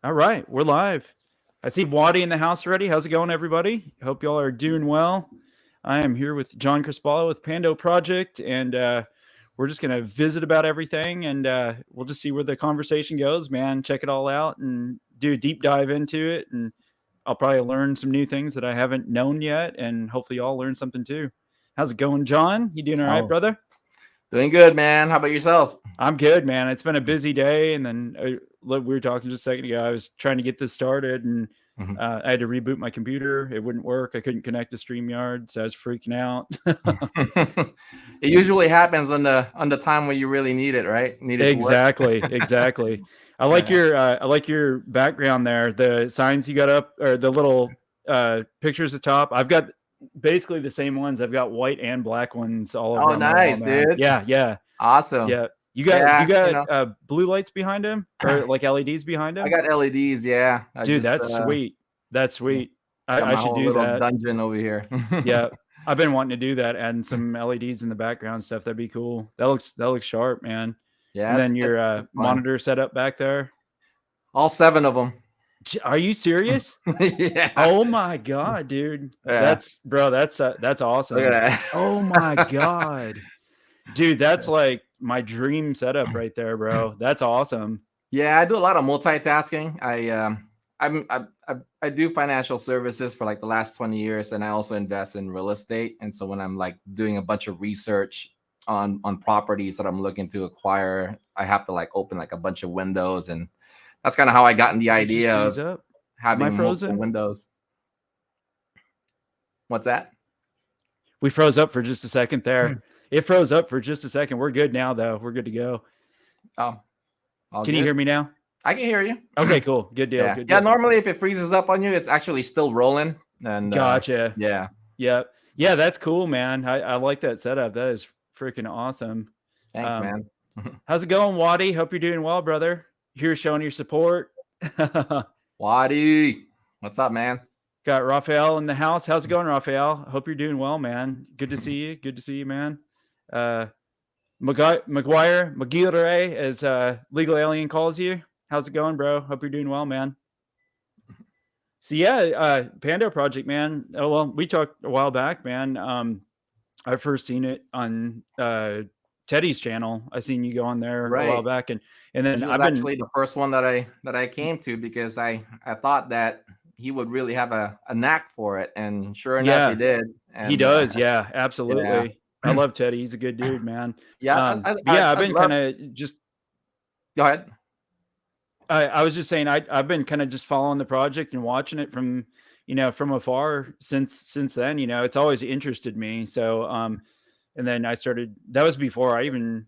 All right, we're live. I see Waddy in the house already. How's it going, everybody? Hope y'all are doing well. I am here with Jon Crispala with Pando Project, and we're just going to visit about everything, and we'll just see where the conversation goes, man. Check it all out and do a deep dive into it, and I'll probably learn some new things that I haven't known yet, and hopefully y'all learn something too. How's it going, Jon? You doing all right, Oh, brother? doing good, man. How about yourself? I'm good, man. It's been a busy day, and then we were talking just a second ago. I was trying to get this started, and Mhm. I had to reboot my computer. It wouldn't work. I couldn't connect to StreamYard, so I was freaking out. It usually happens on the time when you really need it, right? Need it to work. Exactly. I like Yeah. your background there. The signs you got up, or the little pictures at the top. I've got basically the same ones. I've got white and black ones all Oh, around my wall, nice, man. dude. Yeah. Awesome. You Yeah, got blue lights behind him, or like LEDs behind I him? got LEDs. Yeah, I Dude, just that's sweet. That's yeah, sweet. got I my should whole do little that. dungeon over here. Yeah. I've been wanting to do that, adding some LEDs in the background stuff. That'd be cool. That looks sharp, man. And Yeah, then it's your it's fun. monitor setup back there. All 7 of them. Are you serious? Yeah, Oh my god, dude. yeah. That's Look awesome. at Oh my that. god. Dude, that's like my dream setup right there, bro. That's awesome. Yeah, I do a lot of multitasking. I do financial services for like the last 20 years, and I also invest in real estate. And so when I'm like doing a bunch of research on properties that I'm looking to acquire, I have to like open like a bunch of windows, and that's kind of how I got in the Did we just idea freeze of up? Am I having multiple frozen? windows. What's that? We froze up for just a second there. It froze up for just a second. We're good now, though. We're good to go. Oh, all Can you hear good. me now? I can hear you. Okay, cool. Good deal. Yeah, Good yeah. deal. Normally, if it freezes up on you, it's actually still rolling. And Gotcha. yeah, Yep. Yeah, that's cool, man. I like that setup. That is freaking awesome. thanks, Um, man. how's it going, Waddy? Hope you're doing well, brother. Here showing your support. Waddy, what's up, man? Got Raphael in the house. How's it going, Raphael? Hope you're doing well, man. Good to see you. Good to see you, man. McGuire, as Legal Alien calls you. How's it going, bro? Hope you're doing well, man. So yeah, Pando Project, man. Oh well, we talked a while back, man. I first seen it on Teddy's channel. I seen you go on there a while Right. back, and then He was I've been. actually the first one that I came to because I thought that he would really have a knack for it, and sure enough, he Yeah, did. he And does. Yeah, yeah, absolutely. I love Teddy. He's a good dude, man. yeah, But yeah, I've I'd been love. kind of just. Go ahead. I was just saying I've been kind of just following the project and watching it from from afar since then. It's always interested me. So and then I started. That was before I even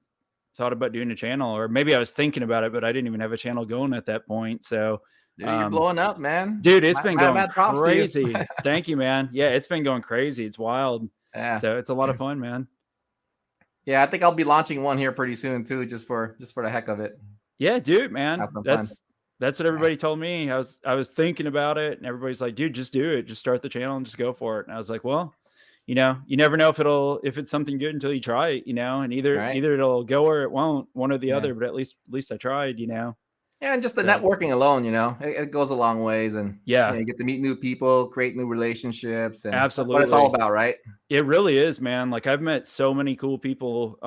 thought about doing a channel, or maybe I was thinking about it, but I didn't even have a channel going at that point. So Dude, you're um, blowing up, man. dude, it's been going Mad props to you. crazy. Thank you, man. Yeah, it's been going crazy. It's wild. Yeah, So it's a lot of fun, man. yeah. I think I'll be launching one here pretty soon too, just for the heck of it. Yeah, dude, man. Have some fun. That's what everybody told me. I was thinking about it, and everybody's like, dude, just do it. Just start the channel and just go for it. And I was like, well, you never know if it's something good until you try it, and either Right. it'll go or it won't, one or the Yeah. other. But at least I tried. Yeah, and just the So networking alone, it goes a long ways, and yeah, you get to meet new people, create new relationships, and that's what it's all absolutely. about, right? It really is, man. Like I've met so many cool people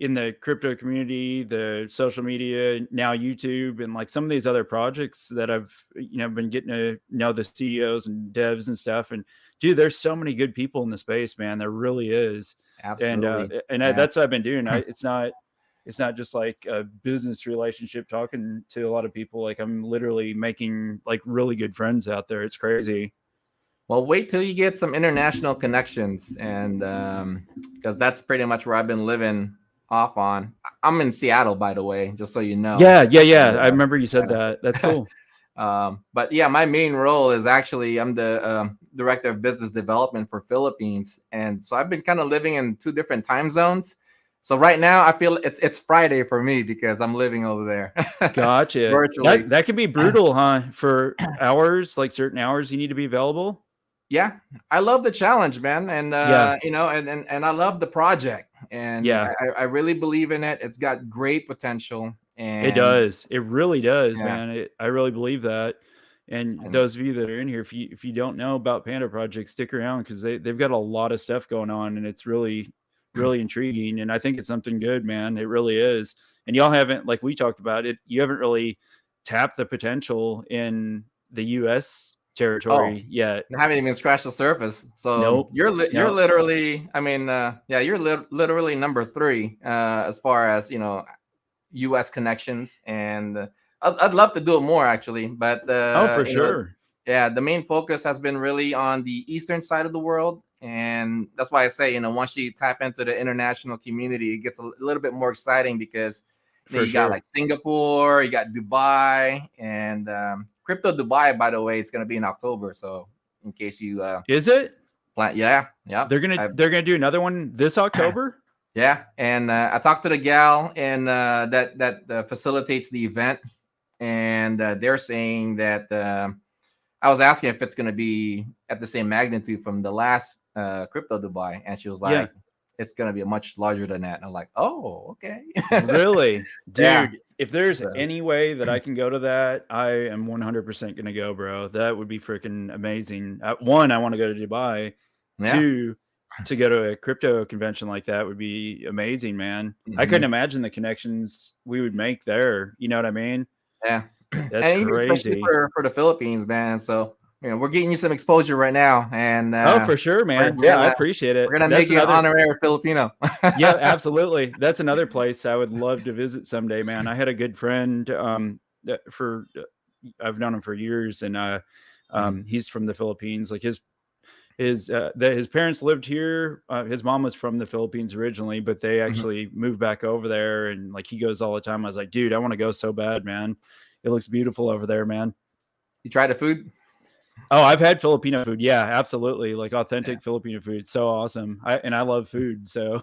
in the crypto community, the social media, now YouTube, and like some of these other projects that I've been getting to know the CEOs and devs and stuff. And dude, there's so many good people in the space, man. There really is. And Absolutely. Yeah. that's what I've been doing. It's not just like a business relationship talking to a lot of people. Like I'm literally making like really good friends out there. It's crazy. Well, wait till you get some international connections, and because that's pretty much where I've been living off on. I'm in Seattle, by the way, just so you know. Yeah. And, I remember you said that. That's cool. but yeah, my main role is actually I'm the director of business development for Philippines, and so I've been kind of living in 2 different time zones. So right now I feel it's Friday for me because I'm living over there Gotcha. virtually. That can be brutal, huh? For hours, like certain hours, you need to be available. Yeah, I love the challenge, man, and Yeah, and I love the project, and yeah, I really believe in it. It's got great potential, And It does. It really does, yeah, man. I really believe that. And those of you that are in here, if you don't know about Pando Project, stick around because they've got a lot of stuff going on, and it's really intriguing. And I think it's something good, man. It really is. And y'all haven't, like we talked about it, you haven't really tapped the potential in the U.S. oh, territory yet. I haven't even scratched the surface. So Nope. you're No. literally, I mean, yeah, you're literally number 3 as far as U.S. connections, and I'd love to do it more actually, but Oh, for sure. yeah, the main focus has been really on the eastern side of the world, and that's why I say once you tap into the international community, it gets a little bit more exciting because you got like Singapore, you got Dubai, and Crypto Dubai, by the way, it's going to be in October. So in case you is it? Yeah. They're gonna do another one this October. Yeah, and I talked to the gal and that facilitates the event, and they're saying that I was asking if it's going to be at the same magnitude from the last Crypto Dubai, and she was like, it's going to be much larger than that. And I'm like, oh, okay. Really? Dude, yeah. If there's any way that I can go to that, I am 100% going to go, bro. That would be freaking amazing. One, I want to go to Dubai. Yeah. 2, to go to a crypto convention like that would be amazing, man. I couldn't imagine the connections we would make there. You know what I mean? Yeah. That's and crazy. Especially for the Philippines, man. So we're getting you some exposure right now, and oh, for sure, man. Yeah, I appreciate it. We're gonna make you an honorary Filipino. yeah, absolutely. That's another place I would love to visit someday, man. I had a good friend I've known him for years, and he's from the Philippines. Like his parents lived here. His mom was from the Philippines originally, but they actually moved back over there, and like he goes all the time. I was like, dude, I want to go so bad, man. It looks beautiful over there, man. You tried the food? Oh, I've had Filipino food. Yeah, absolutely. Like authentic Filipino food. So awesome. I love food. So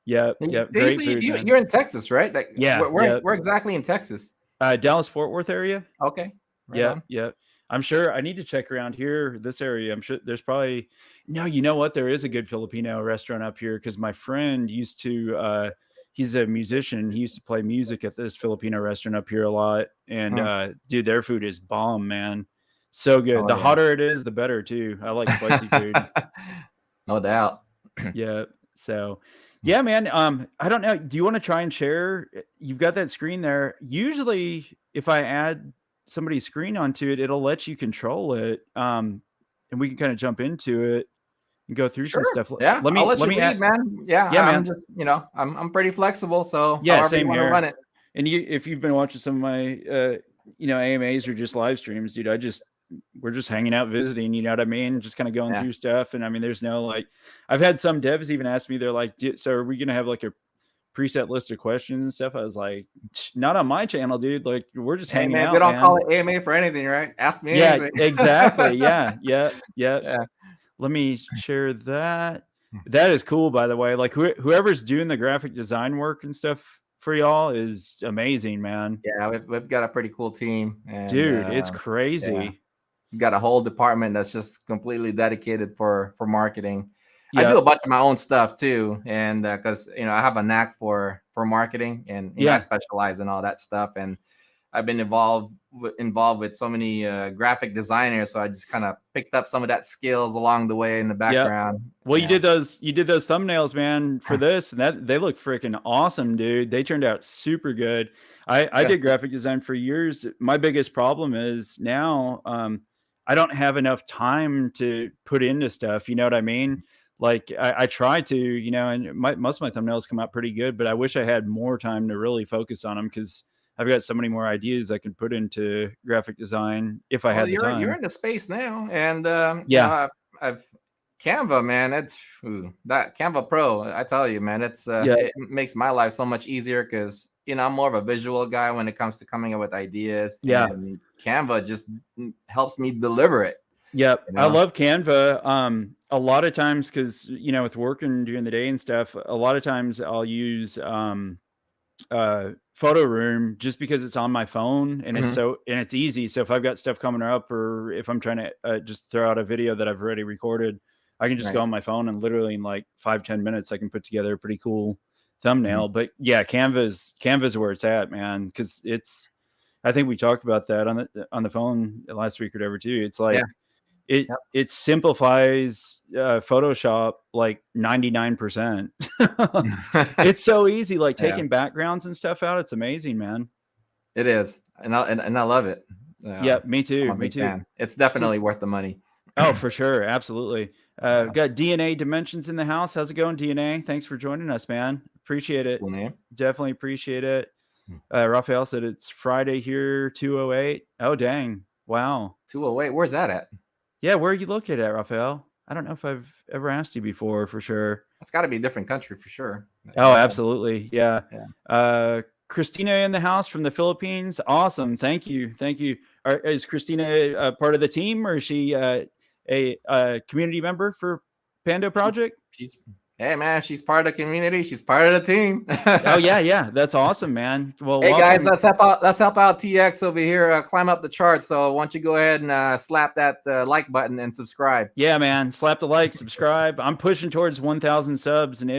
yeah. Great food. You're in Texas, right? Like, yeah. We're exactly in Texas. Dallas Fort Worth area. Okay. Right yeah. I'm sure I need to check around here, this area. I'm sure there's probably you know what? There is a good Filipino restaurant up here because my friend used to he's a musician. He used to play music at this Filipino restaurant up here a lot. And dude, their food is bomb, man. So good. The hotter it is, the better too. I like spicy food. No doubt. Yeah. So yeah, man. I don't know. Do you want to try and share? You've got that screen there. Usually if I add somebody's screen onto it, it'll let you control it. And we can kind of jump into it and go through some stuff. Yeah. Let me lead, man. Yeah, man. Just, I'm pretty flexible. So yeah, same here. Run it. And if you've been watching some of my AMAs or just live streams, dude, we're just hanging out visiting, you know what I mean? Just kind of going through stuff. And I mean, there's no I've had some devs even ask me, they're like, so are we going to have like a preset list of questions and stuff? I was like, not on my channel, dude. Like we're just hanging out. We don't call it AMA for anything, right? Ask me anything. Exactly. Yeah. Let me share that. That is cool, by the way. Like whoever's doing the graphic design work and stuff for y'all is amazing, man. Yeah, we've got a pretty cool team. And, dude, it's crazy. Yeah. We've got a whole department that's just completely dedicated for marketing. I do a bunch of my own stuff too, and because I have a knack for marketing, and I specialize in all that stuff, and I've been involved with so many graphic designers, so I just kind of picked up some of that skills along the way in the background. Well, you did those thumbnails, man, for this, and that they look freaking awesome, dude. They turned out super good. I did graphic design for years. My biggest problem is now I don't have enough time to put into stuff. You know what I mean? Like I try to, and most of my thumbnails come out pretty good, but I wish I had more time to really focus on them because I've got so many more ideas I could put into graphic design if I had the time. You're in the space now, and I've Canva, man. It's that Canva Pro. I tell you, man, it makes my life so much easier because I'm more of a visual guy when it comes to coming up with ideas. Yeah, and Canva just helps me deliver it. Yep, I love Canva. A lot of times, because with working during the day and stuff, a lot of times I'll use Photo Room just because it's on my phone and it's easy. So if I've got stuff coming up, or if I'm trying to just throw out a video that I've already recorded, I can just go on my phone and literally in like 5-10 minutes I can put together a pretty cool thumbnail. But yeah, Canva's where it's at, man, because I think we talked about that on the phone last week or whatever too. It's like it simplifies Photoshop like 99%. It's so easy, like taking backgrounds and stuff out. It's amazing, man. It is, and I love it. Yeah, me too. Me too. Fan. It's definitely worth the money. Oh, for sure, absolutely. Got DNA Dimensions in the house. How's it going, DNA? Thanks for joining us, man. Appreciate it. Cool name. Definitely appreciate it. Raphael said it's Friday here, 2:08. Oh, dang. Wow. 2:08. Where's that at? Yeah, where are you located at, Raphael? I don't know if I've ever asked you before, for sure. It's got to be a different country for sure. Oh, absolutely. Yeah. Christina in the house from the Philippines. Awesome. Thank you. Is Christina part of the team, or is she a community member for Pando Project? Hey man, she's part of the community. She's part of the team. Oh yeah, that's awesome, man. Well, hey guys, let's help out TX over here. Climb up the charts. So why don't you go ahead and slap that like button and subscribe? Yeah, man, slap the like, subscribe. I'm pushing towards 1,000 subs, and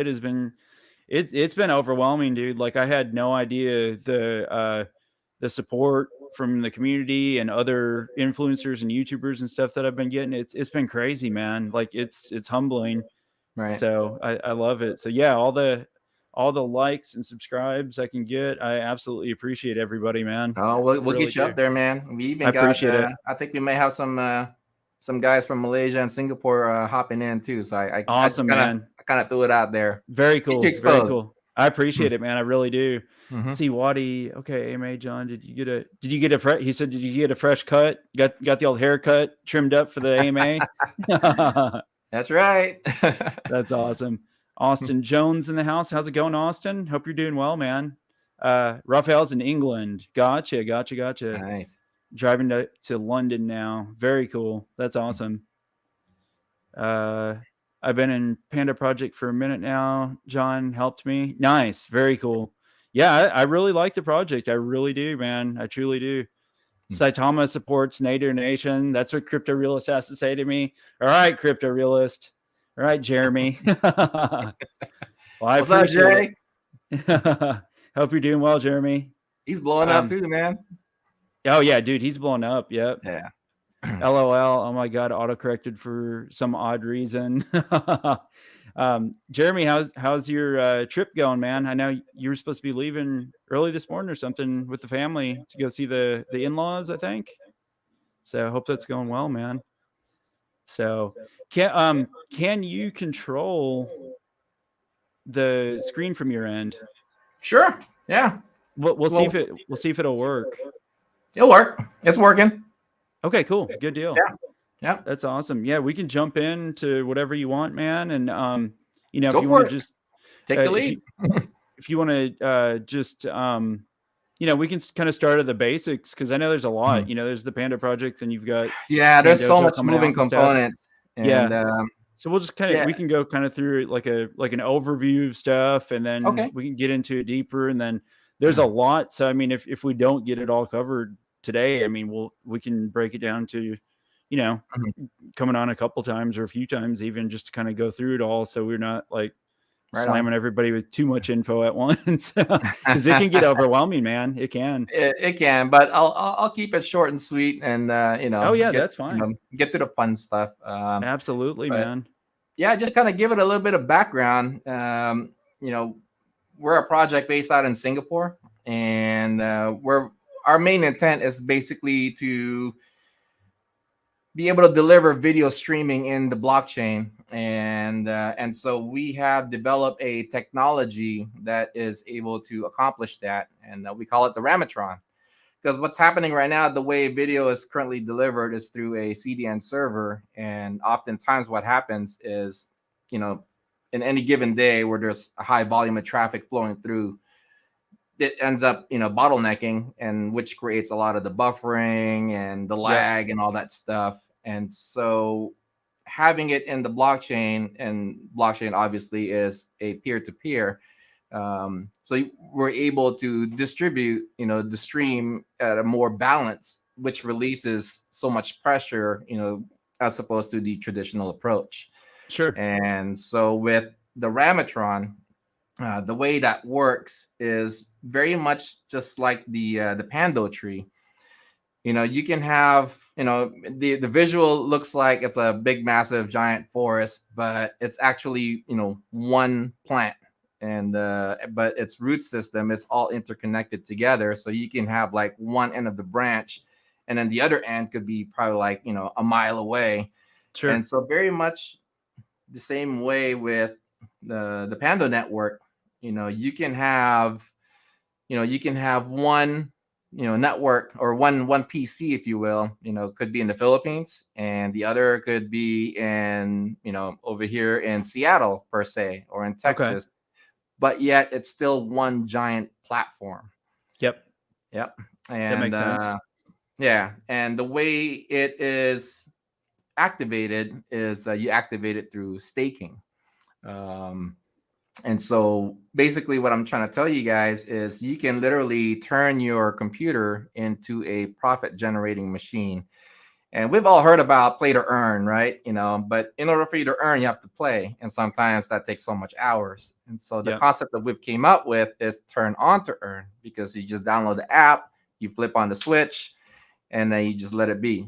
it's been overwhelming, dude. Like I had no idea the support from the community and other influencers and YouTubers and stuff that I've been getting. It's been crazy, man. Like it's humbling. Right. So I love it. So yeah, all the likes and subscribes I can get, I absolutely appreciate everybody, man. Oh, we'll really get you up there, man. We even appreciate it. I think we may have some guys from Malaysia and Singapore hopping in too. So I kind of threw it out there. Very cool. Very cool. I appreciate it, man. I really do. See, Waddy. Okay, AMA John, did you get a fresh? He said, did you get a fresh cut? Got the old haircut trimmed up for the AMA? That's right. That's awesome. Austin Jones in the house. How's it going, Austin? Hope you're doing well, man. Raphael's in England. Gotcha. Nice. Driving to London now. Very cool. That's awesome. I've been in Pando Project for a minute now. John helped me. Nice. Very cool. Yeah, I really like the project. I really do, man. I truly do. Saitama supports Nader Nation. That's what Crypto Realist has to say to me. All right, Crypto Realist. All right, Jeremy. Well, I What's up, Jay? Hope you're doing well, Jeremy. He's blowing up too, man. Oh yeah, dude, he's blowing up. Yep. Yeah. LOL. Oh my God, autocorrected for some odd reason. Jeremy, how's your trip going, man? I know you were supposed to be leaving early this morning or something with the family to go see the in-laws, I think. So I hope that's going well, man. So can you control the screen from your end? Sure. Yeah. We'll see if it'll work. It'll work. It's working. Okay, cool. Good deal. Yeah. That's awesome. Yeah, we can jump into whatever you want, man. And if Go you for want it. to just take the lead. If you want to just we can kind of start at the basics, because I know there's a lot. There's the Pando Project, and you've got there's Pandoja so much coming moving out and components. And, so we'll just we can go kind of through like an overview of stuff, and then we can get into it deeper. And then there's a lot. So I mean, if we don't get it all covered today, I mean, we can break it down to coming on a couple times or a few times, even just to kind of go through it all, so we're not like slamming everybody with too much info at once, because it can get overwhelming, man. It can. It can, but I'll keep it short and sweet, and that's fine. Get to the fun stuff. Absolutely, man. Yeah, just kind of give it a little bit of background. We're a project based out in Singapore, and our main intent is basically to be able to deliver video streaming in the blockchain. And so we have developed a technology that is able to accomplish that. And we call it the Rametron. Because what's happening right now, the way video is currently delivered is through a CDN server. And oftentimes what happens is, in any given day where there's a high volume of traffic flowing through, it ends up, bottlenecking, and which creates a lot of the buffering and the lag and all that stuff. And so having it in the blockchain, and blockchain obviously is a peer-to-peer. So we're able to distribute, the stream at a more balance, which releases so much pressure, as opposed to the traditional approach. Sure. And so with the Rametron, the way that works is very much just like the Pando tree. You can have, the visual looks like it's a big, massive, giant forest, but it's actually, one plant. And but its root system is all interconnected together. So you can have like one end of the branch, and then the other end could be probably like, a mile away. Sure. And so very much the same way with the Pando network, you can have, one, network, or one PC, if you will, could be in the Philippines, and the other could be in, over here in Seattle per se, or in Texas, but yet it's still one giant platform. Yep. Yep. That makes sense. Yeah. And the way it is activated is you activate it through staking. And so basically what I'm trying to tell you guys is you can literally turn your computer into a profit generating machine. And we've all heard about play to earn, right? But in order for you to earn, you have to play. And sometimes that takes so much hours. And so the concept that we've came up with is turn on to earn, because you just download the app, you flip on the switch, and then you just let it be.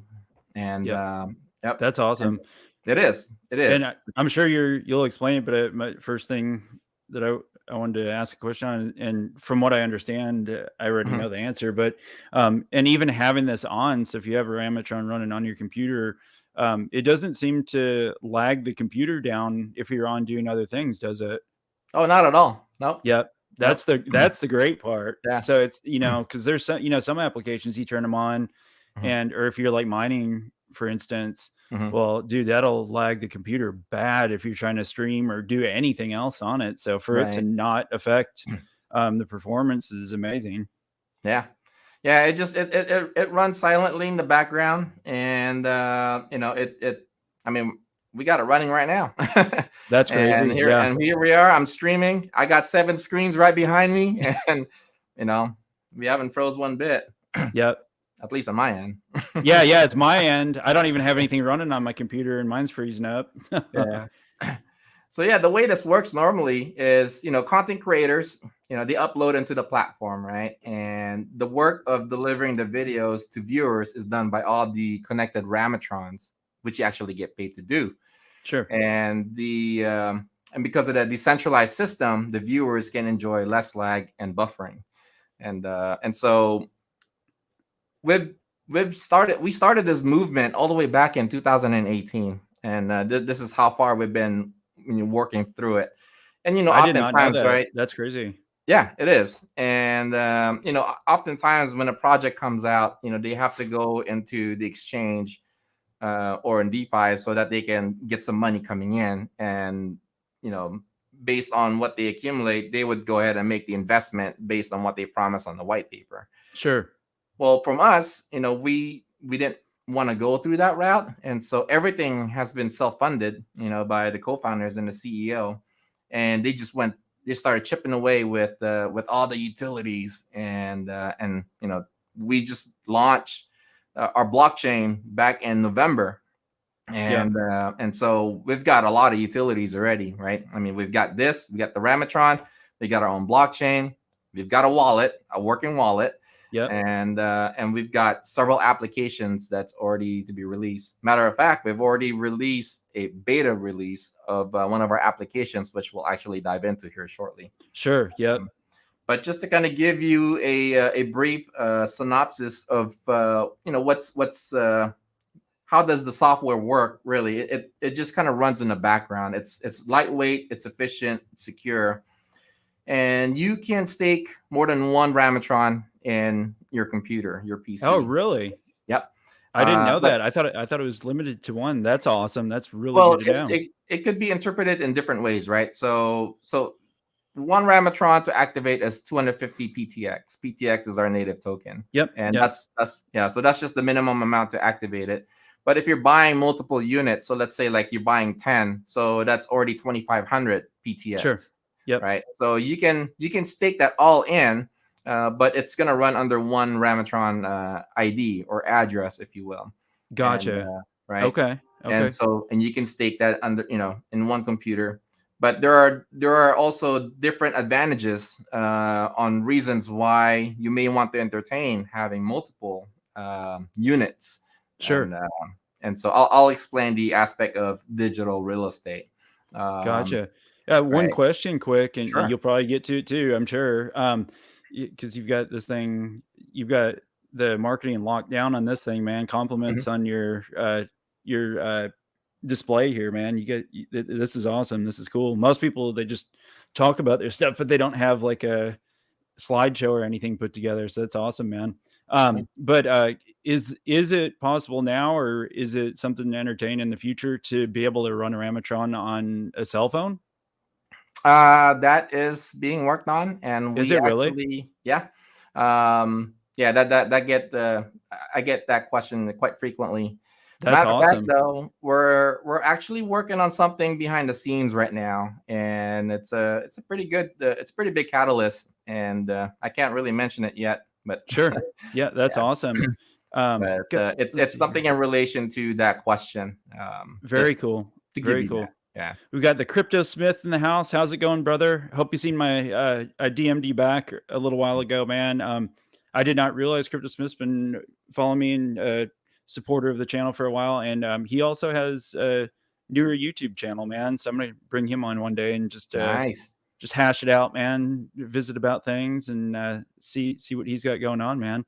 And yep. That's awesome. And it is. And I'm sure you'll explain it, but my first thing that I wanted to ask a question on, and from what I understand, I already know the answer, but and even having this on, so if you have a Rametron running on your computer, it doesn't seem to lag the computer down if you're on doing other things, does it? Oh, not at all. Nope. Yep. That's the great part. Yeah. So it's, because there's some, some applications you turn them on, or if you're like mining, for instance, well, dude, that'll lag the computer bad if you're trying to stream or do anything else on it. So for it to not affect the performance is amazing. Yeah. Yeah. It runs silently in the background, and I mean, we got it running right now. That's crazy. And here we are. I'm streaming. I got 7 screens right behind me, and we haven't froze one bit. Yep. At least on my end. Yeah, it's my end. I don't even have anything running on my computer, and mine's freezing up. Yeah. So yeah, the way this works normally is, content creators, they upload into the platform, right? And the work of delivering the videos to viewers is done by all the connected Rametrons, which you actually get paid to do. Sure. And and because of that decentralized system, the viewers can enjoy less lag and buffering. And so we started this movement all the way back in 2018, and this is how far we've been working through it. And I did not know that. Right? That's crazy. Yeah, it is. And oftentimes when a project comes out, they have to go into the exchange or in DeFi so that they can get some money coming in, and based on what they accumulate, they would go ahead and make the investment based on what they promised on the white paper. Sure. Well, from us, we didn't want to go through that route, and so everything has been self-funded, by the co-founders and the CEO, and they started chipping away with all the utilities, and we just launched our blockchain back in November, and so we've got a lot of utilities already, right? I mean, we got the Rametron, we got our own blockchain, we've got a working wallet. Yeah. And we've got several applications that's already to be released. Matter of fact, we've already released a beta release of one of our applications, which we'll actually dive into here shortly. Sure. Yep. But just to kind of give you a brief synopsis of how does the software work? Really, it just kind of runs in the background. It's lightweight, it's efficient, it's secure, and you can stake more than one Rametron in your computer, your PC. Oh, really? Yep. I didn't know that. I thought it was limited to one. That's awesome. That's really good to know. It could be interpreted in different ways, right? So one Rametron to activate is 250 PTX. PTX is our native token. Yep. And that's so that's just the minimum amount to activate it. But if you're buying multiple units, so let's say like you're buying 10, so that's already 2,500 PTX. Sure. Yep. Right. So you can stake that all in. But it's going to run under one Rametron ID or address, if you will. Gotcha. And, right. Okay. And you can stake that under, in one computer. but there are also different advantages on reasons why you may want to entertain having multiple units. Sure. And so I'll explain the aspect of digital real estate. Gotcha. One question quick, and Sure. you'll probably get to it too, I'm sure. Because you've got this thing, you've got the marketing locked down on this thing, man. Compliments on your display here, man. This is awesome. This is cool. Most people, they just talk about their stuff, but they don't have like a slideshow or anything put together. So that's awesome, man. But is it possible now, or is it something to entertain in the future to be able to run a Rametron on a cell phone? That is being worked on, and Is we it really? actually, yeah, I get that question quite frequently. That's Matter of fact, awesome. though, we're actually working on something behind the scenes right now, and it's a pretty good, it's a pretty big catalyst, and I can't really mention it yet, but Sure. Yeah, that's awesome. but it's something in relation to that question. Very cool. Very cool. That. Yeah. We've got the Crypto Smith in the house. How's it going, brother? Hope you seen my I DM'd you back a little while ago, man. I did not realize Crypto Smith's been following me and supporter of the channel for a while, and he also has a newer YouTube channel, man. So I'm gonna bring him on one day and just hash it out, man. Visit about things and see what he's got going on, man.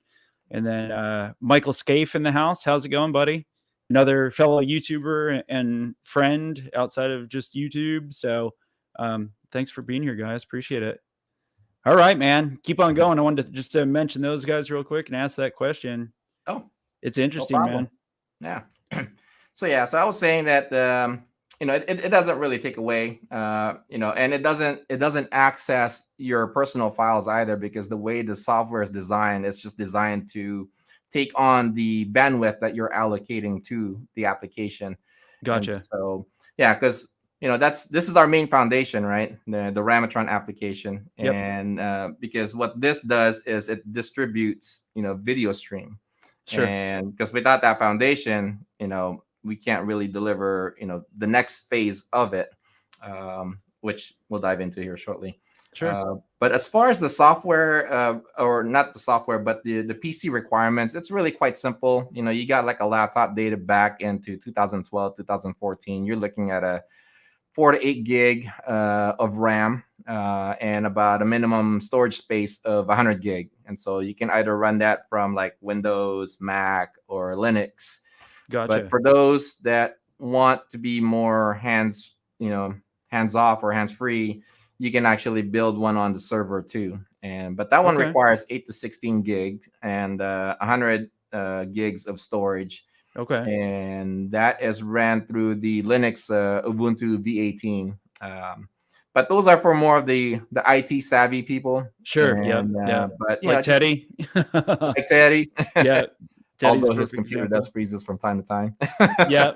And then Michael Scaife in the house. How's it going, buddy? Another fellow YouTuber and friend outside of just YouTube. So thanks for being here, guys. Appreciate it. All right, man. Keep on going. I wanted to just mention those guys real quick and ask that question. Oh, it's interesting, no man. Yeah. So I was saying that it doesn't really take away, and it doesn't access your personal files either, because the way the software is designed, it's just designed to take on the bandwidth that you're allocating to the application. Gotcha. And so because this is our main foundation, right? The Rametron application. Yep. And because what this does is it distributes video stream. Sure. And because without that foundation, we can't really deliver the next phase of it, which we'll dive into here shortly. Sure. But as far as the software, or not the software, but the PC requirements, it's really quite simple. You got like a laptop dated back into 2012, 2014. You're looking at a 4 to 8 gig of RAM and about a minimum storage space of 100 gig. And so you can either run that from like Windows, Mac, or Linux. Gotcha. But for those that want to be more hands off or hands free, you can actually build one on the server too. But that one requires 8 to 16 gigs and 100 gigs of storage. Okay. And that is ran through the Linux Ubuntu V18. But those are for more of the IT savvy people. Sure. Yeah. But like Teddy. Like Teddy. Yeah. Although his computer does freezes from time to time. Yeah.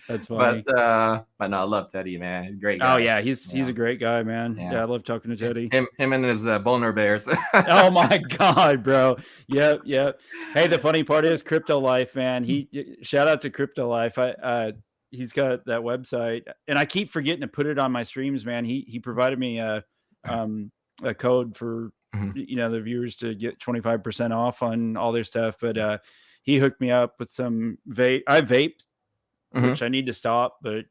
That's funny. But no, I love Teddy, man. Great guy. Oh yeah, he's a great guy, man. Yeah, I love talking to Teddy. Him and his boner bears. Oh my god, bro. Yep. Hey, the funny part is Crypto Life, man. Shout out to Crypto Life. He's got that website, and I keep forgetting to put it on my streams, man. He provided me a code for the viewers to get 25% off on all their stuff, but he hooked me up with some vape. I vape, which I need to stop, but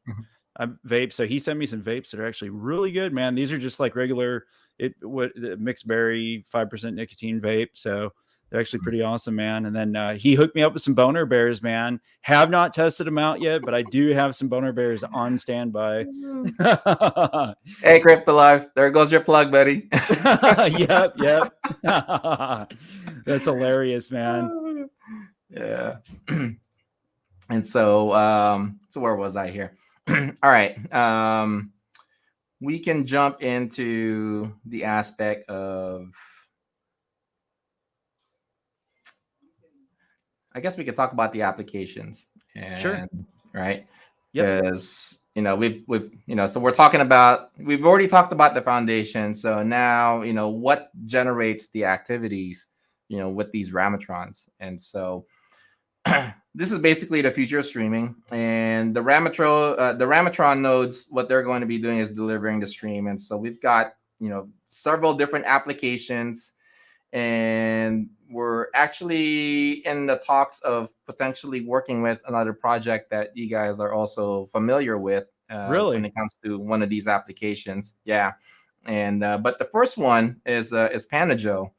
I vape. So he sent me some vapes that are actually really good, man. These are just like regular mixed berry 5% nicotine vape. So they're actually pretty awesome, man. And then he hooked me up with some boner bears, man. Have not tested them out yet, but I do have some boner bears on standby. Hey, Crypto Life, there goes your plug, buddy. Yep. That's hilarious, man. Yeah. And so where was I here? All right. We can jump into the aspect of, I guess we could talk about the applications. Sure. Right. Because we've so we're talking about, we've already talked about the foundation. So now what generates the activities with these Rametrons. And so this is basically the future of streaming, and the Rametron nodes, what they're going to be doing is delivering the stream. And so we've got, several different applications, and we're actually in the talks of potentially working with another project that you guys are also familiar with, Really? when it comes to one of these applications. Yeah. And but the first one is Pandojo.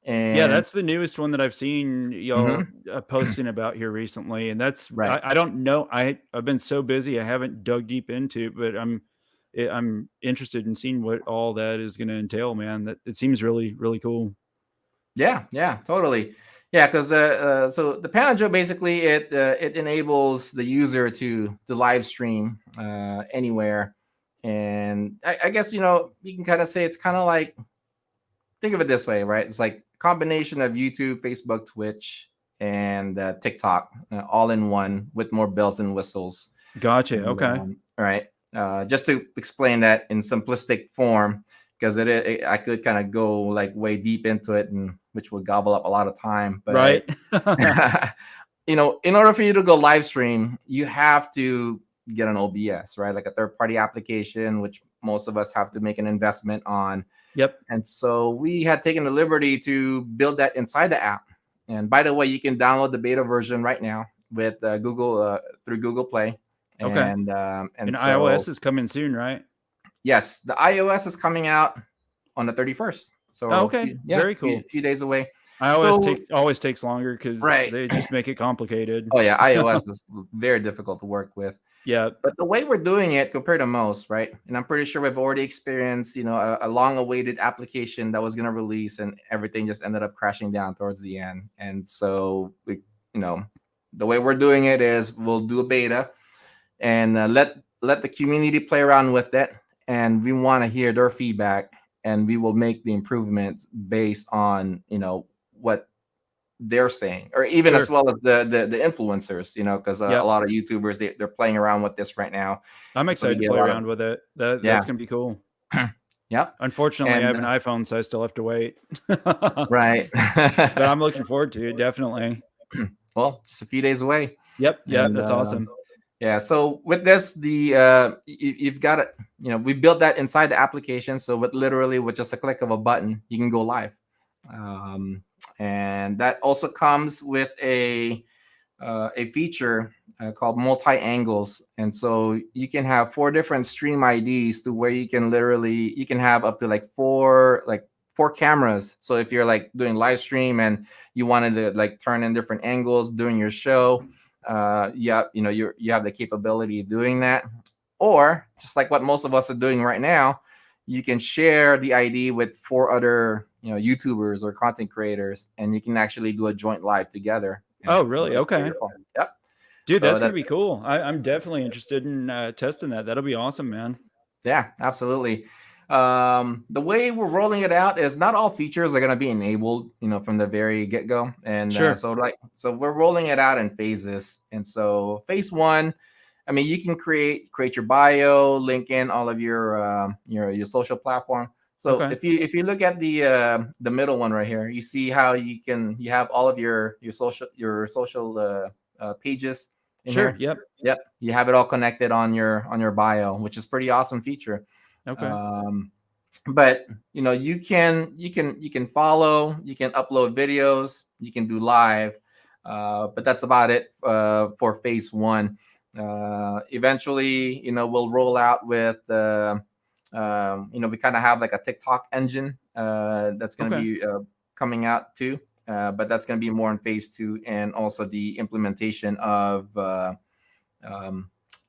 And Yeah, that's the newest one that I've seen y'all Mhm. posting about here recently, and that's Right. I don't know. I've been so busy I haven't dug deep into it, but I'm interested in seeing what all that is going to entail, man. That it seems really really cool. Yeah, totally. Yeah, because so the Pandojo basically it enables the user to live stream anywhere, and I guess you can kind of say it's kind of like, think of it this way, right? It's like a combination of YouTube, Facebook, Twitch, and TikTok, all in one with more bells and whistles. Gotcha. And, Okay. all right. Just to explain that in simplistic form, because I could kind of go like way deep into it, and which would gobble up a lot of time. But Right. in order for you to go live stream, you have to get an OBS, right? Like a third-party application, which most of us have to make an investment on. Yep. And so we had taken the liberty to build that inside the app. And by the way, you can download the beta version right now with Google through Google Play. Okay. And And so iOS is coming soon, right? yes, the iOS is coming out on the 31st. So Oh, okay. Very cool. few days away. iOS always takes longer because Right. they just make it complicated. Oh yeah, iOS is very difficult to work with. Yeah. But the way we're doing it compared to most, right? And I'm pretty sure we've already experienced, a long-awaited application that was going to release, and everything just ended up crashing down towards the end. And so we, the way we're doing it is we'll do a beta and let the community play around with it, and we want to hear their feedback, and we will make the improvements based on what they're saying, or even Sure. as well as the influencers, because Yep. a lot of YouTubers, they're playing around with this right now. I'm So we excited to get a play lot around with it. That's Yeah. gonna be cool. Yep. Unfortunately, I And have an iPhone, so I still have to wait. right. But I'm looking forward to it, definitely. Well, just a few days away. Yep. Yeah, And, that's awesome. Yeah. So with this, you've got it. We built that inside the application. So with just a click of a button, you can go live. And that also comes with a feature called multi-angles. And so you can have 4 different stream IDs to where you can have up to like four cameras. So if you're like doing live stream and you wanted to like turn in different angles during your show, you have the capability of doing that. Or just like what most of us are doing right now, you can share the ID with 4 other YouTubers or content creators, and you can actually do a joint live together. Oh, really? Okay. Yep. Dude, So that's gonna be cool. I'm definitely interested in testing that. That'll be awesome, man. Yeah, absolutely. The way we're rolling it out is not all features are going to be enabled, from the very get-go. And Sure. So we're rolling it out in phases. And so phase 1, I mean, you can create your bio, link in all of your social platform. So Okay. if you look at the middle one right here, you see how you have all of your social pages in Sure. here. Yep. You have it all connected on your bio, which is pretty awesome feature. Okay. But you can follow, you can upload videos, you can do live, but that's about it for phase 1. Eventually, we'll roll out with we kind of have like a TikTok engine that's going to be coming out too, but that's going to be more in phase 2, and also the implementation of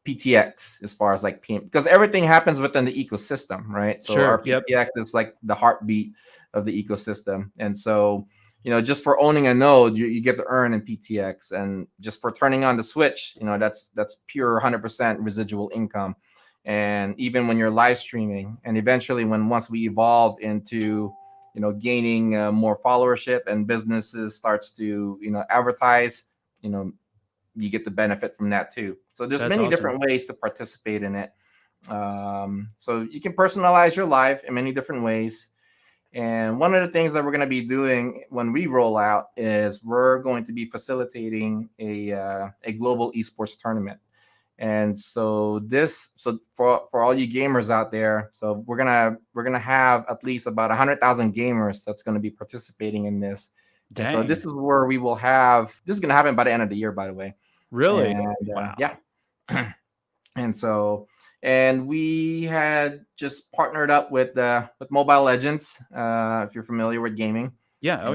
PTX as far as like PM, because everything happens within the ecosystem, right? So our PTX is like the heartbeat of the ecosystem. And so, just for owning a node, you get to earn in PTX, and just for turning on the switch, that's pure 100% residual income. And even when you're live streaming, and eventually once we evolve into, gaining more followership and businesses starts to, advertise, you get the benefit from that too. So there's many different ways to participate in it. So you can personalize your live in many different ways. And one of the things that we're going to be doing when we roll out is we're going to be facilitating a global esports tournament. And so for all you gamers out there, so we're gonna have at least about 100,000 gamers that's going to be participating in this. Dang. And so this is where we will have. This is going to happen by the end of the year, by the way. Really? And, wow. Yeah. And we had just partnered up with Mobile Legends, if you're familiar with gaming. Yeah. Oh,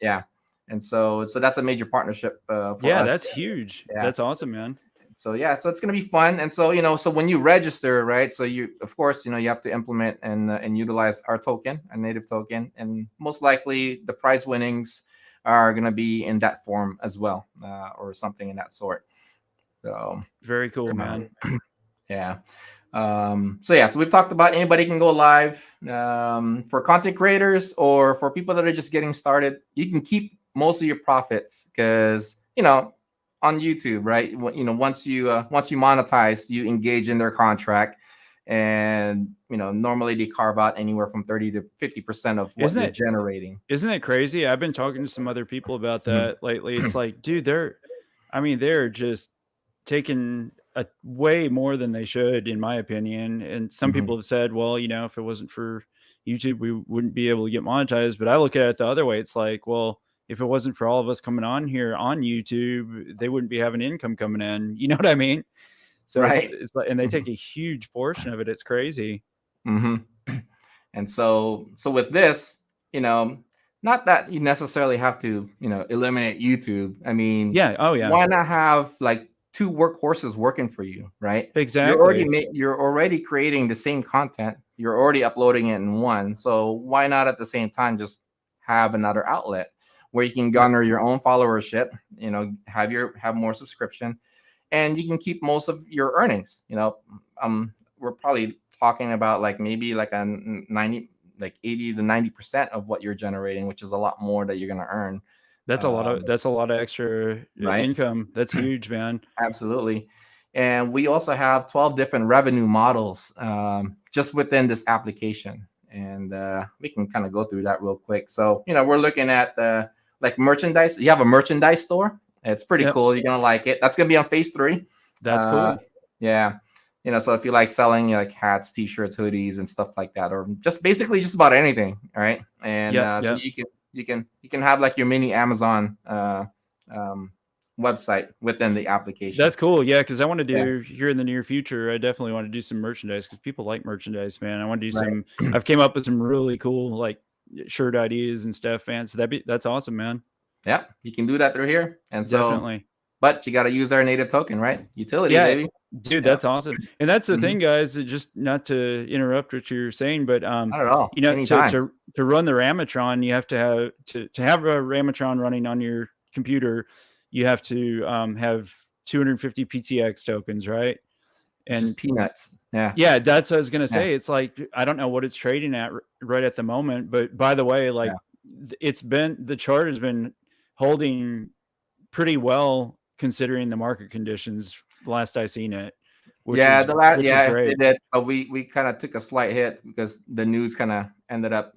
yeah. And so that's a major partnership for us. That's huge. Yeah. That's awesome, man. So so it's going to be fun. And so so when you register, right, so you of course you have to implement and utilize our token, a native token, and most likely the prize winnings are going to be in that form as well, or something in that sort. So very cool, man. Yeah. So we've talked about anybody can go live. For content creators or for people that are just getting started, you can keep most of your profits because on YouTube, right? Once you monetize, you engage in their contract, and normally they carve out anywhere from 30 to 50% of what they're generating. Isn't it crazy? I've been talking to some other people about that lately. It's like, dude, they're just taking a way more than they should, in my opinion. And some people have said, well, if it wasn't for YouTube, we wouldn't be able to get monetized. But I look at it the other way. It's like, well, if it wasn't for all of us coming on here on YouTube, they wouldn't be having income coming in. You know what I mean? So right. It's like, and they take a huge portion of it. It's crazy. And so with this, not that you necessarily have to, eliminate YouTube. I mean, why not have like two workhorses working for you, right? Exactly. You're already creating the same content. You're already uploading it in one. So why not at the same time just have another outlet where you can garner your own followership, have more subscription, and you can keep most of your earnings. We're probably talking about like maybe like 80 to 90% of what you're generating, which is a lot more that you're going to earn. That's a lot of extra income. That's huge, man. Absolutely. And we also have 12 different revenue models just within this application. And we can kind of go through that real quick. So, we're looking at like merchandise. You have a merchandise store. It's pretty cool. You're going to like it. That's going to be on phase 3. That's cool. Yeah. So if you like selling like hats, t-shirts, hoodies, and stuff like that, or just basically just about anything, all right? And so you can have like your mini Amazon website within the application. That's cool. Yeah, because I want to do here in the near future. I definitely want to do some merchandise because people like merchandise, man. I want to do some. I've came up with some really cool like shirt ideas and stuff, man. So that's awesome, man. Yeah, you can do that through here, and so definitely. But you got to use our native token, right? Utility, baby. Dude, that's awesome. And that's the thing, guys. Just not to interrupt what you're saying, but not at all. To run the Rametron, you have to have a Rametron running on your computer. You have to have 250 PTX tokens, right? And just peanuts. Yeah, that's what I was gonna say. It's like I don't know what it's trading at right at the moment, but by the way, like the chart has been holding pretty well considering the market conditions last I seen it. It did, but we kind of took a slight hit because the news kind of ended up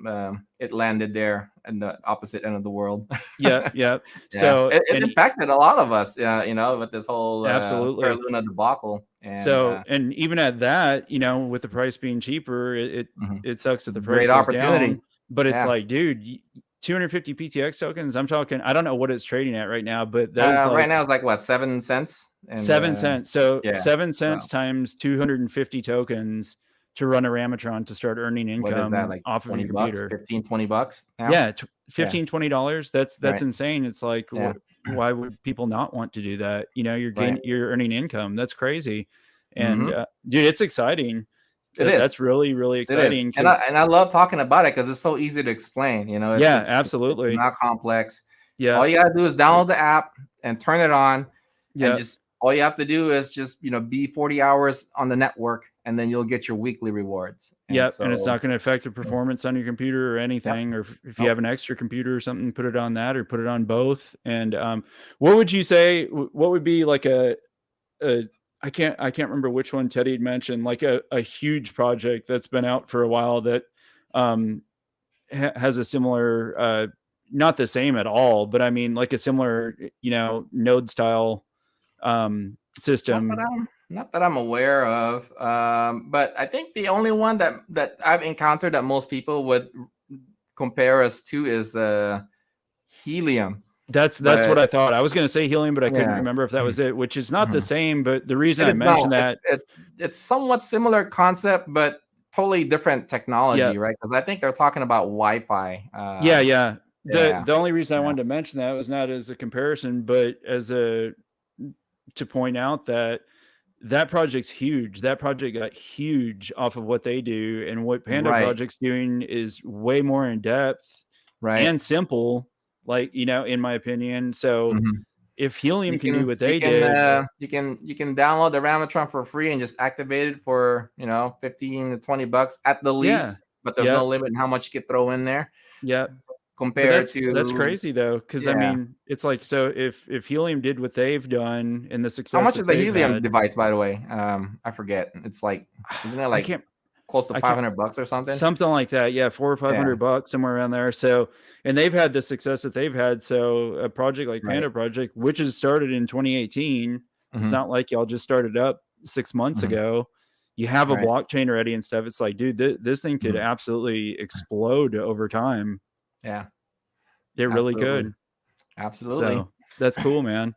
it landed there in the opposite end of the world. Yeah. So it impacted a lot of us, with this whole absolutely Luna debacle. And and even at that, with the price being cheaper, it sucks that the price great opportunity down, but it's like, dude, 250 PTX tokens. I'm talking, I don't know what it's trading at right now, but that is right now it's like what, 7 cents? 7 cents. So 7 cents times 250 tokens to run a Rametron to start earning income off of your computer. 15, 20 bucks. Now? Yeah, $15, $20. That's insane. It's like, why would people not want to do that? You're earning income. That's crazy. And dude, it's exciting. That's really, really exciting. And I love talking about it because it's so easy to explain. It's absolutely. It's not complex. Yeah. All you gotta do is download the app and turn it on. Yeah. And just all you have to do is just be 40 hours on the network, and then you'll get your weekly rewards. And and it's not going to affect the performance on your computer or anything. Or if you have an extra computer or something, put it on that or put it on both. And what would you say? What would be like I can't remember which one Teddy had mentioned, like a huge project that's been out for a while that has a similar, not the same at all, but I mean like a similar, node style system. Not that I'm aware of, but I think the only one that I've encountered that most people would compare us to is helium. That's what I thought. I was going to say helium, but I couldn't remember if that was it, which is not the same. But the reason I mentioned that it's somewhat similar concept, but totally different technology, right? Because I think they're talking about Wi-Fi. The only reason I wanted to mention that was not as a comparison, but as to point out that project's huge. That project got huge off of what they do, and what Pando Project's doing is way more in depth, and simple. Like, in my opinion. So if Helium can do what they did, you can download the Rametron for free and just activate it for, $15 to $20 at the least. But there's no limit in how much you can throw in there. Compared to that's crazy though, because I mean, it's like, so if Helium did what they've done and the success. How much is the Helium device, by the way? I forget. It's like, isn't it like close to $500 or something? Something like that, yeah, $400 or $500, somewhere around there. So, and they've had the success that they've had. So, a project like Pando Project, which has started in 2018, it's not like y'all just started up 6 months ago. You have a blockchain ready and stuff. It's like, dude, this thing could absolutely explode over time. Yeah, it really could. Absolutely. So that's cool, man.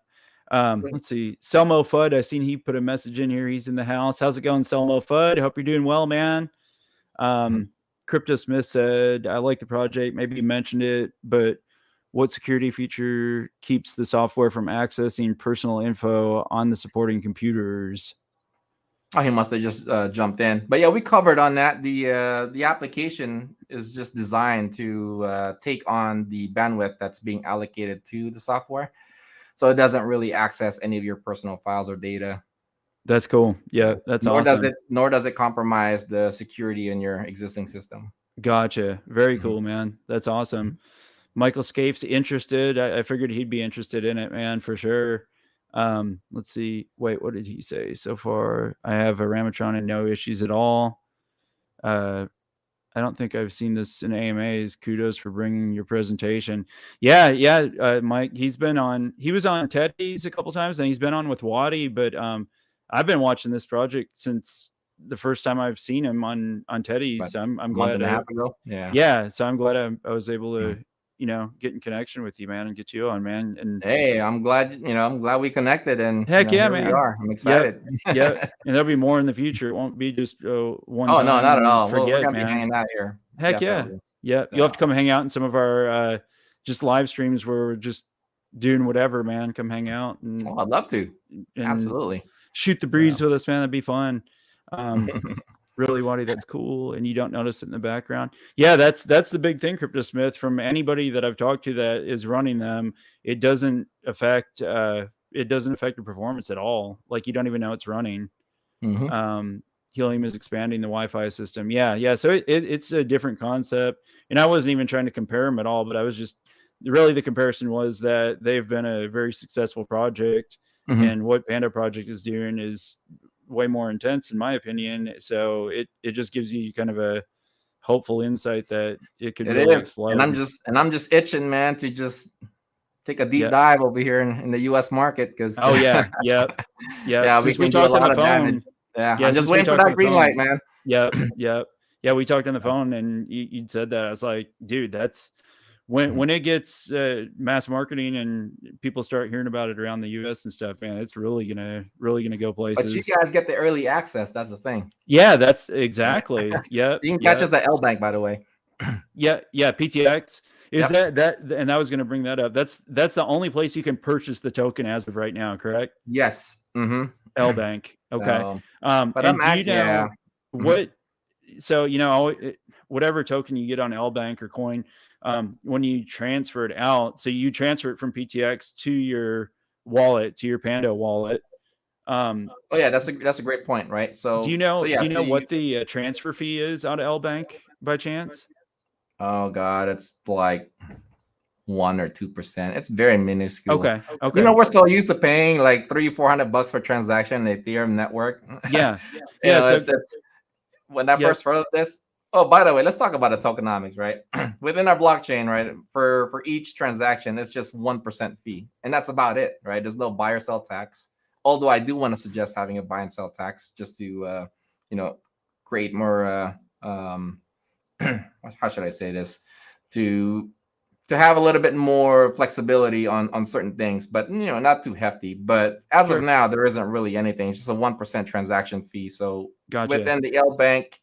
Let's see. Selmo Fudd, I seen he put a message in here. He's in the house. How's it going, Selmo Fudd? Hope you're doing well, man. Crypto Smith said, I like the project. Maybe you mentioned it, but what security feature keeps the software from accessing personal info on the supporting computers? Oh, he must have just jumped in. But yeah, we covered on that. The application is just designed to take on the bandwidth that's being allocated to the software. So it doesn't really access any of your personal files or data. That's cool. Yeah, that's awesome. Nor does it compromise the security in your existing system. Gotcha. Very cool, man. That's awesome. Michael Scapes interested. I figured he'd be interested in it, man, for sure. Let's see. Wait, what did he say? So far, I have a Rametron and no issues at all. I don't think I've seen this in AMAs. Kudos for bringing your presentation. Yeah. Mike, he was on Teddy's a couple times, and he's been on with Waddy, but I've been watching this project since the first time I've seen him on Teddy's. So I'm glad. So I'm glad I was able to get in connection with you, man, and get you on, man. And hey, I'm glad we connected, and heck yeah, man. We are. I'm excited. Yep. And there'll be more in the future. It won't be just one. Oh, no, not at all. Forget, we're gonna man. be hanging out here. Heck definitely. Yeah. You'll have to come hang out in some of our just live streams where we're just doing whatever, man. Come hang out. And I'd love to. Absolutely. Shoot the breeze with us, man. That'd be fun. Really, Waddy, that's cool, and you don't notice it in the background. Yeah, that's the big thing, Crypto Smith. From anybody that I've talked to that is running them, it doesn't affect the performance at all. Like, you don't even know it's running. Helium is expanding the Wi-Fi system. Yeah. So it's a different concept, and I wasn't even trying to compare them at all. But I was just really, the comparison was that they've been a very successful project, and what Pando Project is doing is way more intense, in my opinion. So it just gives you kind of a hopeful insight that it could really explode. And I'm just itching, man, to just take a deep dive over here in the U.S. market, because yeah. we talked on the phone. I'm just waiting for that green light, man. Yeah. We talked on the phone, and you'd said that. I was like, dude, that's when it gets mass marketing and people start hearing about it around the U.S. and stuff, man, it's really gonna go places. But you guys get the early access. That's the thing. Yeah, that's exactly. Yeah, you can catch us at L Bank, by the way. Yeah. PTX is that, and I was gonna bring that up. That's the only place you can purchase the token as of right now, correct? Yes. L Bank. Okay. But what? So whatever token you get on L Bank or coin, when you transfer it out, so you transfer it from PTX to your wallet, to your Pando wallet. That's a great point, right? So do you know what the transfer fee is out of L Bank by chance? Oh God, it's like 1 or 2%. It's very minuscule. Okay. We're so used to paying like $300-400 per transaction in the Ethereum network. Yeah. It's when I first heard of this, Oh, by the way, let's talk about the tokenomics, right? Within our blockchain, right? For each transaction, it's just 1% fee, and that's about it, right? There's no buy or sell tax. Although I do want to suggest having a buy and sell tax just to, you know, create more. How should I say this? To have a little bit more flexibility on certain things, but not too hefty. But as of now, there isn't really anything. It's just a 1% transaction fee. So within the L Bank,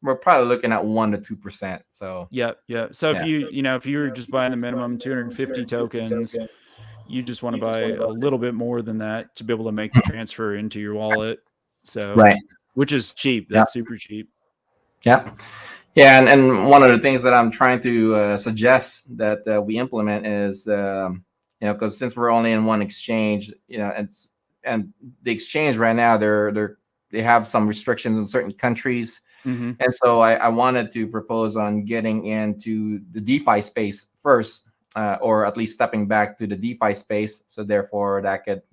we're probably looking at 1 to 2%. So yeah. So if if you were just buying the minimum 250 tokens, you just want to buy a little bit more than that to be able to make the transfer into your wallet. So which is cheap. That's super cheap. Yep. Yeah, and one of the things that I'm trying to suggest that we implement is, because since we're only in one exchange, and the exchange right now they have some restrictions in certain countries, and so I wanted to propose on getting into the DeFi space first, or at least stepping back to the DeFi space. So therefore,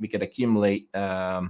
we could accumulate, more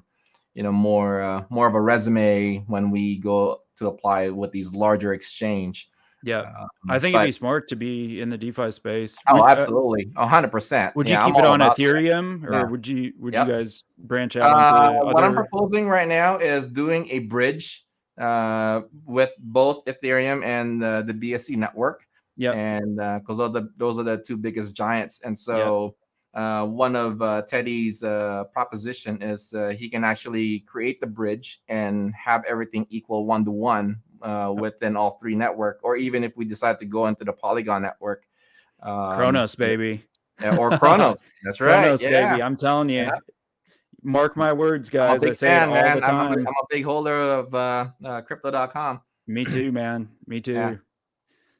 of a resume when we go to apply with these larger exchange. Yeah, I think it'd be smart to be in the DeFi space. Oh, absolutely, 100%. Would you keep it on Ethereum, or would you guys branch out onto what I'm proposing right now is doing a bridge with both Ethereum and the BSC network. Yeah, and because those are the two biggest giants, and so. One of Teddy's proposition is he can actually create the bridge and have everything equal 1-to-1 within all three network, or even if we decide to go into the Polygon network. Kronos, baby. Or Kronos. That's right. Kronos, baby. I'm telling you. Yeah. Mark my words, guys. I say it all the time. I'm a big holder of crypto.com. Me too, man. Me too. Yeah.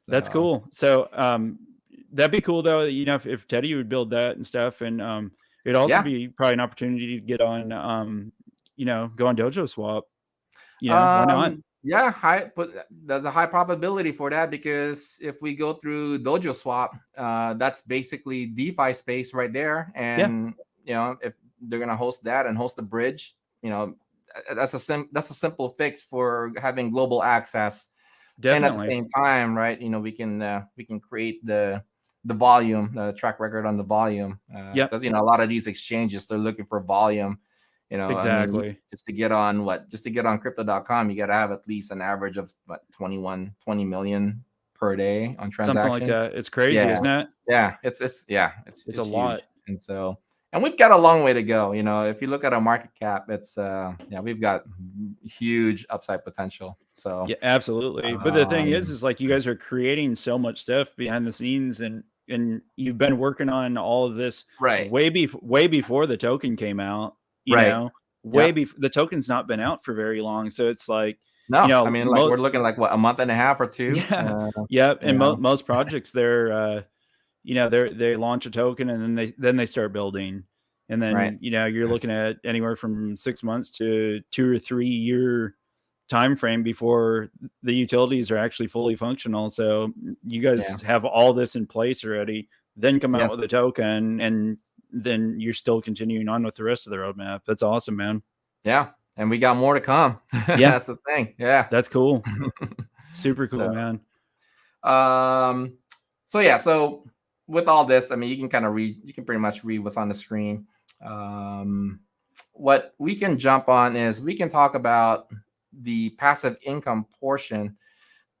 That's cool. So that'd be cool though, if Teddy would build that and stuff, and it'd also be probably an opportunity to get on go on Dojo Swap. Why not? Yeah, there's a high probability for that, because if we go through Dojo Swap, that's basically DeFi space right there, and if they're gonna host that and host the bridge, that's a simple fix for having global access. Definitely. And at the same time, right, we can create the volume, the track record on the volume. Because a lot of these exchanges, they're looking for volume. Exactly. I mean, just to get on crypto.com, you got to have at least an average of 20 million per day on transactions. Something like that. It's crazy, isn't it? Yeah, it's a huge. Lot. And we've got a long way to go. If you look at our market cap, it's we've got huge upside potential. So yeah, absolutely. But the thing is like you guys are creating so much stuff behind the scenes, and you've been working on all of this way before the token came out. Before the token's not been out for very long, so it's like I mean, like we're looking like a month and a half or two. And most projects they're they launch a token and then they start building, and then you're looking at anywhere from 6 months to 2 or 3 year time frame before the utilities are actually fully functional. So you guys have all this in place already, then come out with a token, and then you're still continuing on with the rest of the roadmap. That's awesome, man. Yeah, and we got more to come. That's the thing. Yeah, that's cool. Super cool, man. So with all this, I mean, you can pretty much read what's on the screen. What we can jump on is we can talk about the passive income portion,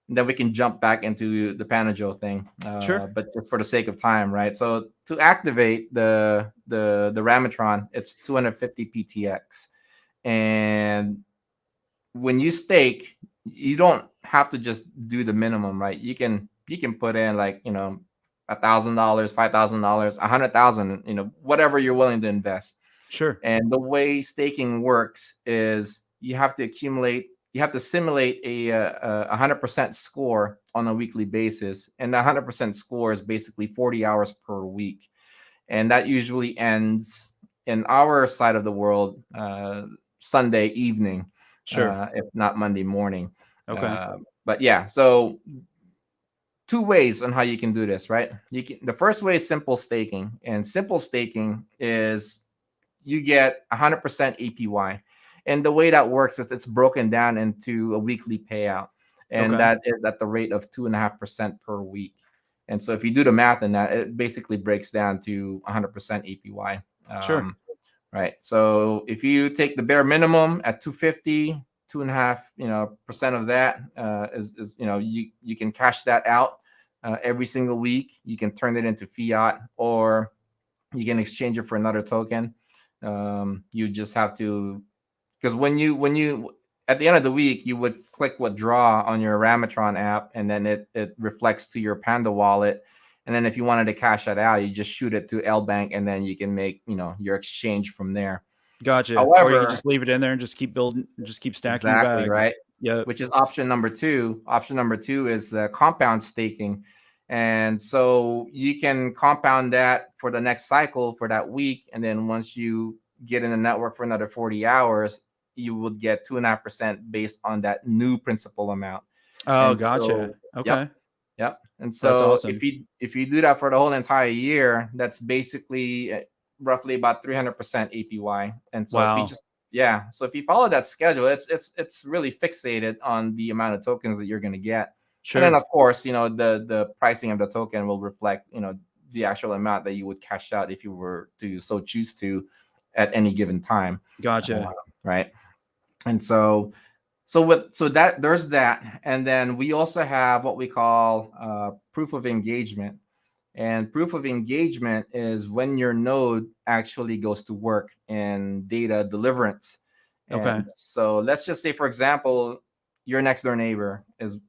then we can jump back into the Pandojo thing. Sure. But just for the sake of time, right? So to activate the Rametron, it's 250 PTX. And when you stake, you don't have to just do the minimum, right? You can put in like, $1,000, $5,000, 100,000, whatever you're willing to invest. Sure. And the way staking works is you have to simulate a 100% score on a weekly basis. And the 100% score is basically 40 hours per week. And that usually ends in our side of the world, Sunday evening, if not Monday morning. Okay. But yeah, so 2 ways on how you can do this, right? The first way is simple staking, and simple staking is you get 100% APY, and the way that works is it's broken down into a weekly payout. and that is at the rate of 2.5% per week. And so if you do the math in that, it basically breaks down to 100% APY. Sure. Right. So if you take the bare minimum at 250, 2.5% of that is you can cash that out every single week. You can turn it into fiat, or you can exchange it for another token. You just have to, because when you at the end of the week, you would click withdraw on your Rametron app, and then it reflects to your Pando wallet. And then if you wanted to cash that out, you just shoot it to L Bank, and then you can make your exchange from there. Gotcha. However, or you just leave it in there and just keep building, just keep stacking your bag. right? Yeah. Which is option number 2. Option number 2 is compound staking. And so you can compound that for the next cycle for that week. And then once you get in the network for another 40 hours, you would get 2.5% based on that new principal amount. Oh, and gotcha. So, okay. Yep. And so awesome. if you do that for the whole entire year, that's basically roughly about 300% APY. And so if you just so if you follow that schedule, it's really fixated on the amount of tokens that you're going to get. Sure. And then of course, the pricing of the token will reflect, the actual amount that you would cash out if you were to so choose to at any given time. Gotcha. Right. And so that there's that. And then we also have what we call proof of engagement. And proof of engagement is when your node actually goes to work in data deliverance. And so let's just say, for example, your next door neighbor is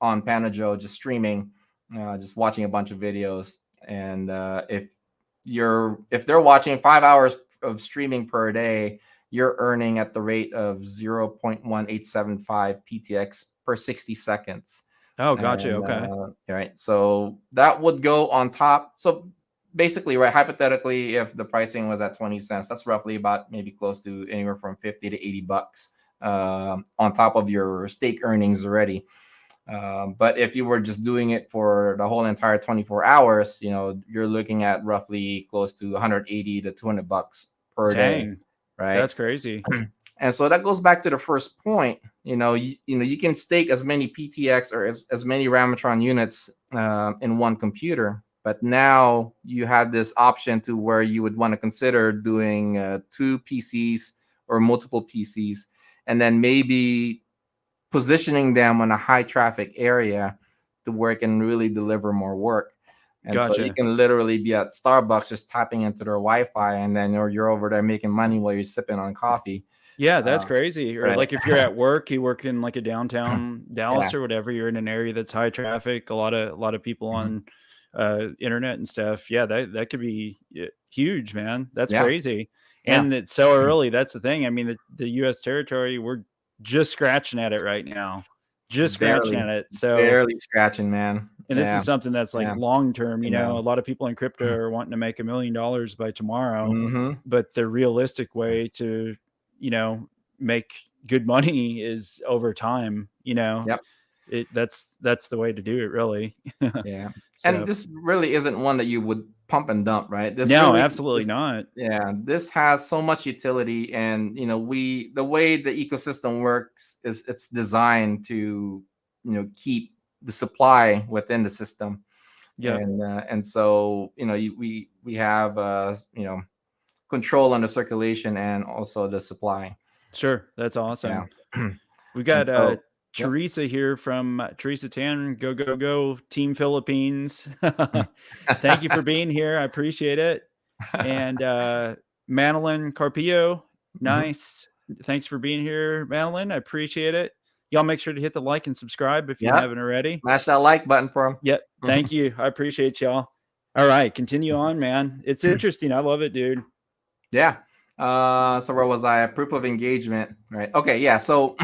on Pandojo just streaming, just watching a bunch of videos. And if they're watching 5 hours of streaming per day, you're earning at the rate of 0.1875 PTX per 60 seconds. Oh, gotcha. Okay. Right. So that would go on top. So basically, right, hypothetically, if the pricing was at 20 cents, that's roughly about maybe close to anywhere from 50 to 80 bucks on top of your stake earnings already. But if you were just doing it for the whole entire 24 hours, you're looking at roughly close to 180 to 200 bucks per day. Right. That's crazy. And so that goes back to the first point. You can stake as many PTX or as many Rametron units in one computer, but now you have this option to where you would want to consider doing 2 PCs or multiple PCs, and then maybe positioning them on a high traffic area to where it can really deliver more work. And so you can literally be at Starbucks just tapping into their Wi-Fi, and then you're over there making money while you're sipping on coffee. Yeah, that's crazy. Or like if you're at work, you work in like a downtown Dallas or whatever, you're in an area that's high traffic, a lot of people on internet and stuff. Yeah, that could be huge, man. That's crazy. And it's so early. That's the thing. I mean, the US territory, we're just scratching at it right now. Just scratching at it. So barely scratching, man. And this is something that's like long term. A lot of people in crypto are wanting to make $1 million by tomorrow. But the realistic way to make good money is over time. That's the way to do it, really. And this really isn't one that you would pump and dump, right? Absolutely not. This has so much utility, and the way the ecosystem works is it's designed to keep the supply within the system. And so we have control on the circulation and also the supply. Sure, that's awesome. We got Teresa here from Teresa Tan. Go Team Philippines. Thank you for being here. I appreciate it. And Madeline Carpio, nice. Thanks for being here, Madeline. I appreciate it. Y'all make sure to hit the like and subscribe if you haven't already. Smash that like button for them. Yep. Thank you. I appreciate y'all. All right, continue on, man. It's interesting. I love it, dude. Yeah. So where was I? Proof of engagement, right? Okay, yeah. So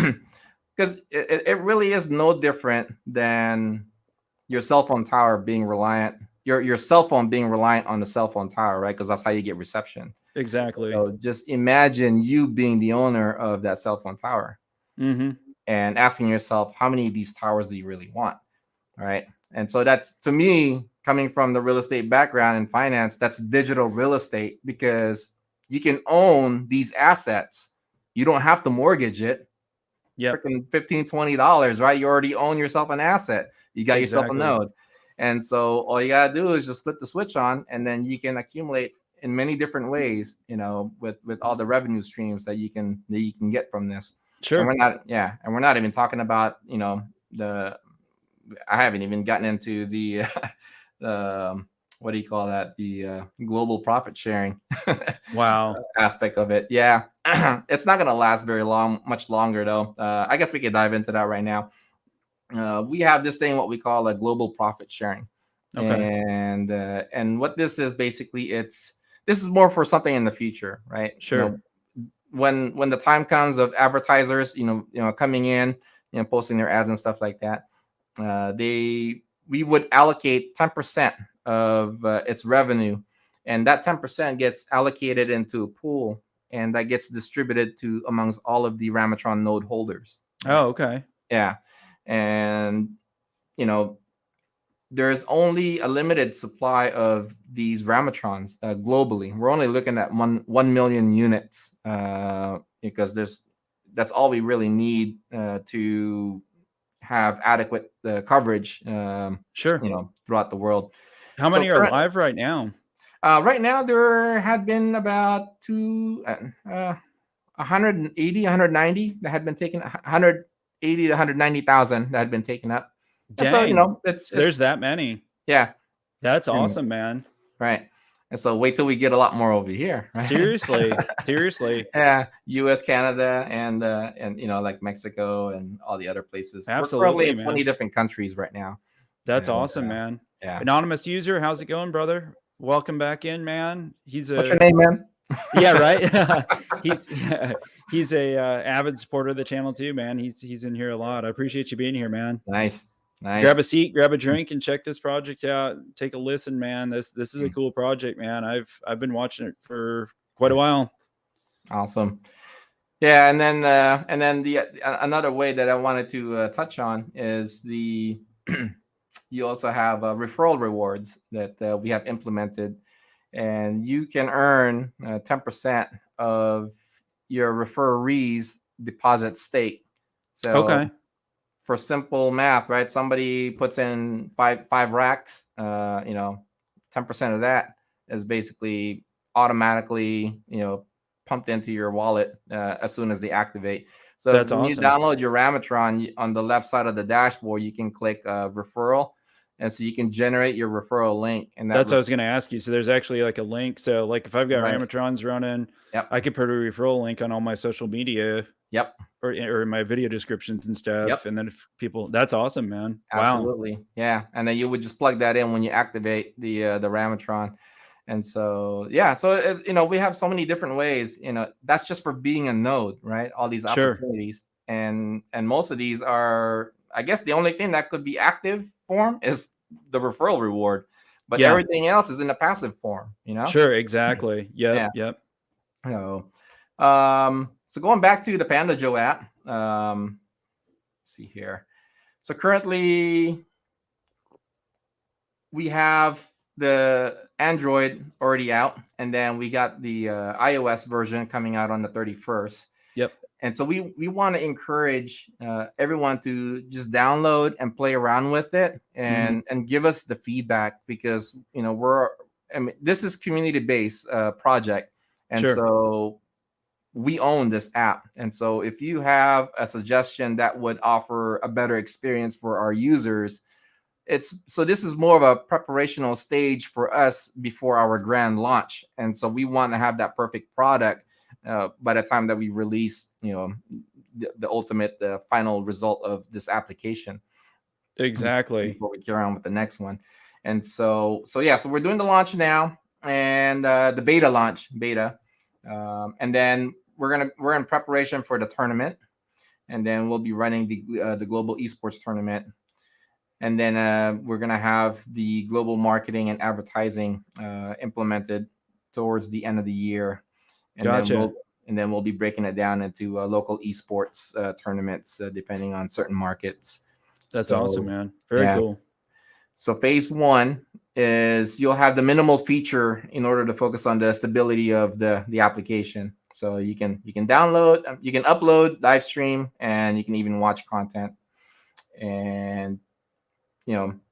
because it really is no different than your cell phone tower being reliant, your cell phone being reliant on the cell phone tower, right? Because that's how you get reception. Exactly. So just imagine you being the owner of that cell phone tower and asking yourself, how many of these towers do you really want? All right. And so that's, to me, coming from the real estate background in finance, that's digital real estate, because you can own these assets. You don't have to mortgage it. freaking $15, $20, right? You already own yourself an asset. You got yourself a node. And so all you got to do is just flip the switch on, and then you can accumulate in many different ways, with all the revenue streams that you can get from this. Sure. And we're not even talking about, I haven't even gotten into the what do you call that? The global profit sharing aspect of it. Yeah. It's not going to last much longer though. I guess we could dive into that right now. We have this thing, what we call a global profit sharing. Okay. And what this is basically, this is more for something in the future, right? Sure. When the time comes of advertisers, coming in, posting their ads and stuff like that, we would allocate 10% of its revenue, and that 10% gets allocated into a pool, and that gets distributed to amongst all of the Rametron node holders. Oh, okay. Yeah. And there's only a limited supply of these Rametrons globally. We're only looking at 1 million units because that's all we really need to have adequate coverage. Sure. Throughout the world. How many are live right now? Right now, there had been about 180, 190 that had been taken. 180 to 190,000 that had been taken up. Dang. So, there's that many. Yeah. That's awesome, man. Right. And so wait till we get a lot more over here. Right? Seriously. Yeah. US, Canada, and like Mexico and all the other places. Absolutely. We're currently in 20 different countries right now. That's awesome, man. Yeah. Anonymous user, how's it going, brother? Welcome back in, man. What's your name, man? Yeah, right. He's a avid supporter of the channel too, man. He's in here a lot. I appreciate you being here, man. Nice. Grab a seat, grab a drink, and check this project out. Take a listen, man. This is a cool project, man. I've been watching it for quite a while. Awesome. Yeah, and then another way that I wanted to touch on is you also have referral rewards that we have implemented, and you can earn 10% of your referees' deposit stake. So okay. For simple math, right? Somebody puts in five racks, 10% of that is basically automatically, pumped into your wallet as soon as they activate. So that's when awesome. You download your Rametron, on the left side of the dashboard, you can click referral. And so you can generate your referral link. And that's what I was going to ask you. So there's actually like a link. So like if I've got Rametrons running, I could put a referral link on all my social media. Yep. Or in my video descriptions and stuff. Yep. And then if people, that's awesome, man. Absolutely. Wow. Yeah. And then you would just plug that in when you activate the Rametron. And so, yeah, so we have so many different ways, that's just for being a node, right? All these opportunities. Sure. And most of these are, I guess the only thing that could be active form is the referral reward, but everything else is in a passive form, Sure. Exactly. Yep. So, so going back to the Pandojo app, let's see here. So currently we have the Android already out, and then we got the iOS version coming out on the 31st. Yep. And so we want to encourage everyone to just download and play around with it and give us the feedback, because this is community-based project, and so we own this app. And so if you have a suggestion that would offer a better experience for our users, this is more of a preparational stage for us before our grand launch. And so we want to have that perfect product by the time that we release, the ultimate, the final result of this application. Exactly. Before we get around with the next one. And so we're doing the launch now, and the beta. And then we're in preparation for the tournament, and then we'll be running the global esports tournament, and then we're gonna have the global marketing and advertising implemented towards the end of the year. And gotcha. then we'll be breaking it down into local esports tournaments depending on certain markets. That's awesome, man. Very cool. So phase 1 is you'll have the minimal feature in order to focus on the stability of the application. So you can download, you can upload, live stream, and you can even watch content. And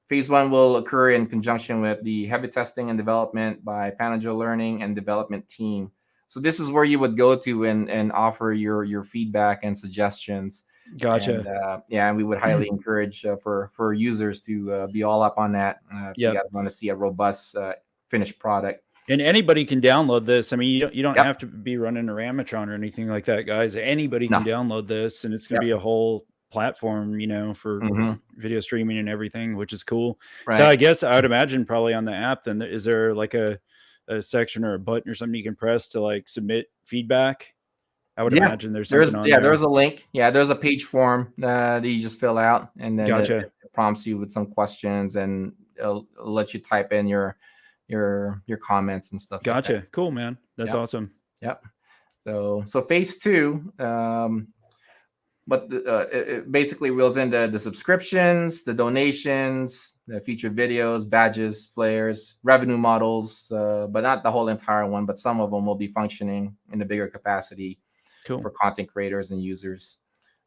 phase 1 will occur in conjunction with the heavy testing and development by Pandojo learning and development team. So this is where you would go to and offer your feedback and suggestions. Gotcha. And we would highly encourage for users to be all up on that. If you guys want to see a robust finished product. And anybody can download this. I mean, you don't have to be running a Rametron or anything like that, guys. Anybody can download this, and it's going to be a whole platform, for video streaming and everything, which is cool. Right. So I guess I would imagine probably on the app, then is there like a section or a button or something you can press to like submit feedback? I would imagine there's something on there. There's a link. Yeah, there's a page form that you just fill out, and then it prompts you with some questions, and it'll let you type in your comments and stuff. Gotcha. Like that. Cool, man. That's awesome. Yep. So phase 2, but it basically wheels into the subscriptions, the donations, the featured videos, badges, flares, revenue models, but not the whole entire one, but some of them will be functioning in a bigger capacity for content creators and users.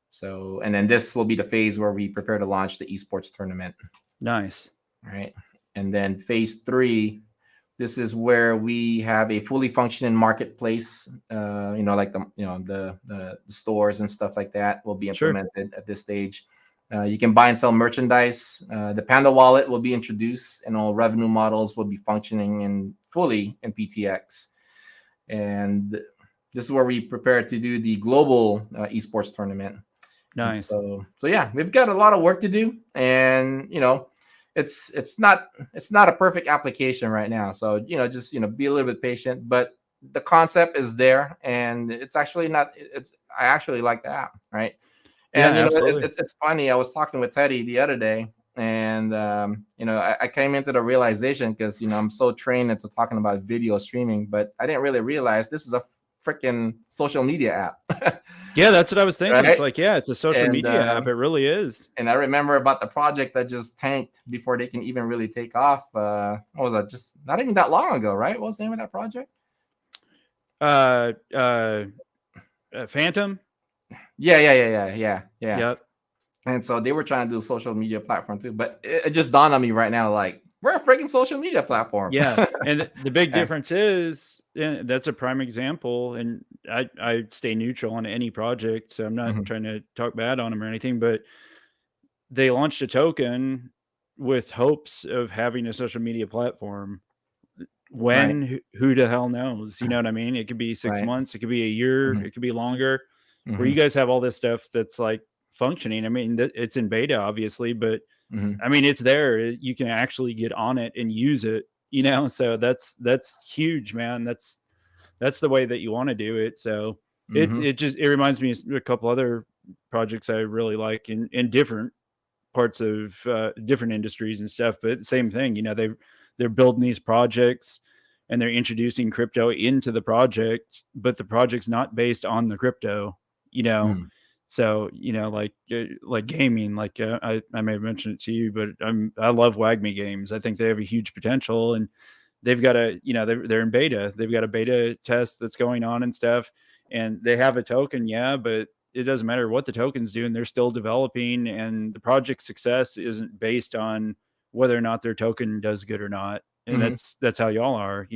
So, and then this will be the phase where we prepare to launch the esports tournament. Nice. All right. And then phase 3, this is where we have a fully functioning marketplace, like the stores and stuff like that will be implemented at this stage. You can buy and sell merchandise. The Panda wallet will be introduced, and all revenue models will be functioning fully in PTX. And this is where we prepare to do the global esports tournament. Nice. So yeah, we've got a lot of work to do, and it's not a perfect application right now. So just be a little bit patient, but the concept is there, and it's actually not. I actually like the app, right? And it's funny. I was talking with Teddy the other day, and I came into the realization because I'm so trained into talking about video streaming, but I didn't really realize this is a freaking social media app. Yeah, that's what I was thinking. Right? It's like, it's a social media app. It really is. And I remember about the project that just tanked before they can even really take off. What was that? Just not even that long ago, right? What was the name of that project? Phantom. Yeah. Yep. And so they were trying to do a social media platform too, but it just dawned on me right now, like, we're a freaking social media platform. Yeah. And the big difference is, that's a prime example. And I stay neutral on any project, so I'm not trying to talk bad on them or anything, but they launched a token with hopes of having a social media platform. When, who the hell knows? You know what I mean? It could be 6 months, it could be a year, it could be longer. Where you guys have all this stuff that's like functioning. I mean, it's in beta, obviously, but I mean, it's there. You can actually get on it and use it, so that's huge, man. That's the way that you want to do it. So it reminds me of a couple other projects I really like in different parts of different industries and stuff, but same thing, they're building these projects and they're introducing crypto into the project, but the project's not based on the crypto, So, like gaming, like I may have mentioned it to you, but I love WAGMI games. I think they have a huge potential, and they've got they're in beta. They've got a beta test that's going on and stuff, and they have a token, but it doesn't matter what the token's doing. They're still developing, and the project's success isn't based on whether or not their token does good or not. And that's how y'all are.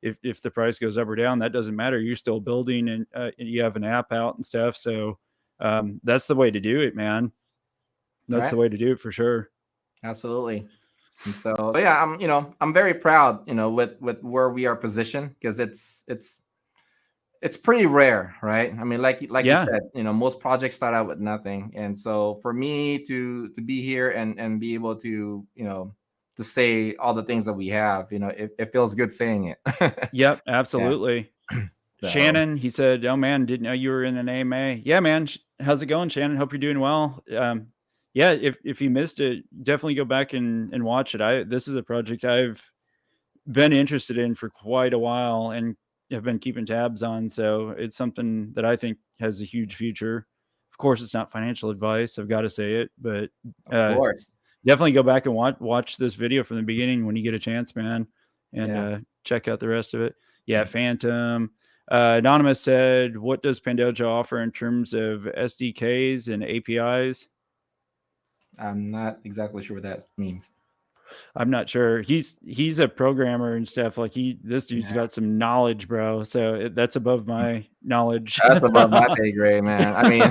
If the price goes up or down, that doesn't matter. You're still building, and you have an app out and stuff. So that's the way to do it, man. That's the way to do it for sure. Absolutely. And so yeah, I'm very proud, with where we are positioned, because it's pretty rare, right? I mean, like you said, most projects start out with nothing. And so for me to be here and be able to, to say all the things that we have, it feels good saying it. Yep, absolutely. So. Shannon, he said, "Oh man, didn't know you were in an AMA." Yeah, man. How's it going, Shannon? Hope you're doing well. Yeah, if you missed it, definitely go back and watch it. This is a project I've been interested in for quite a while and have been keeping tabs on. So it's something that I think has a huge future. Of course, it's not financial advice. I've got to say it, but of course. Definitely go back and watch this video from the beginning when you get a chance, man, and check out the rest of it. Yeah, Phantom. Anonymous said, what does Pandoja offer in terms of SDKs and APIs? I'm not exactly sure what that means. I'm not sure. He's a programmer and stuff. Like this dude's got some knowledge, bro. So that's above my knowledge. That's above my pay grade, man. I mean,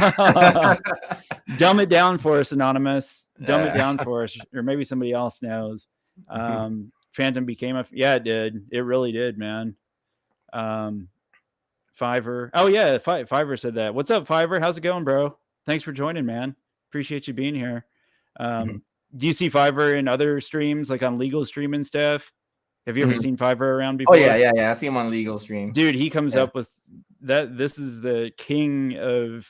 dumb it down for us, Anonymous. Dumb it down for us, or maybe somebody else knows. Phantom became it did. It really did, man. Fiverr. Oh yeah, Fiverr said that. What's up, Fiverr? How's it going, bro? Thanks for joining, man. Appreciate you being here. Do you see Fiverr in other streams, like on legal stream and stuff? Have you ever seen Fiverr around before? Oh yeah. I see him on legal stream. Dude, he comes up with that. This is the king of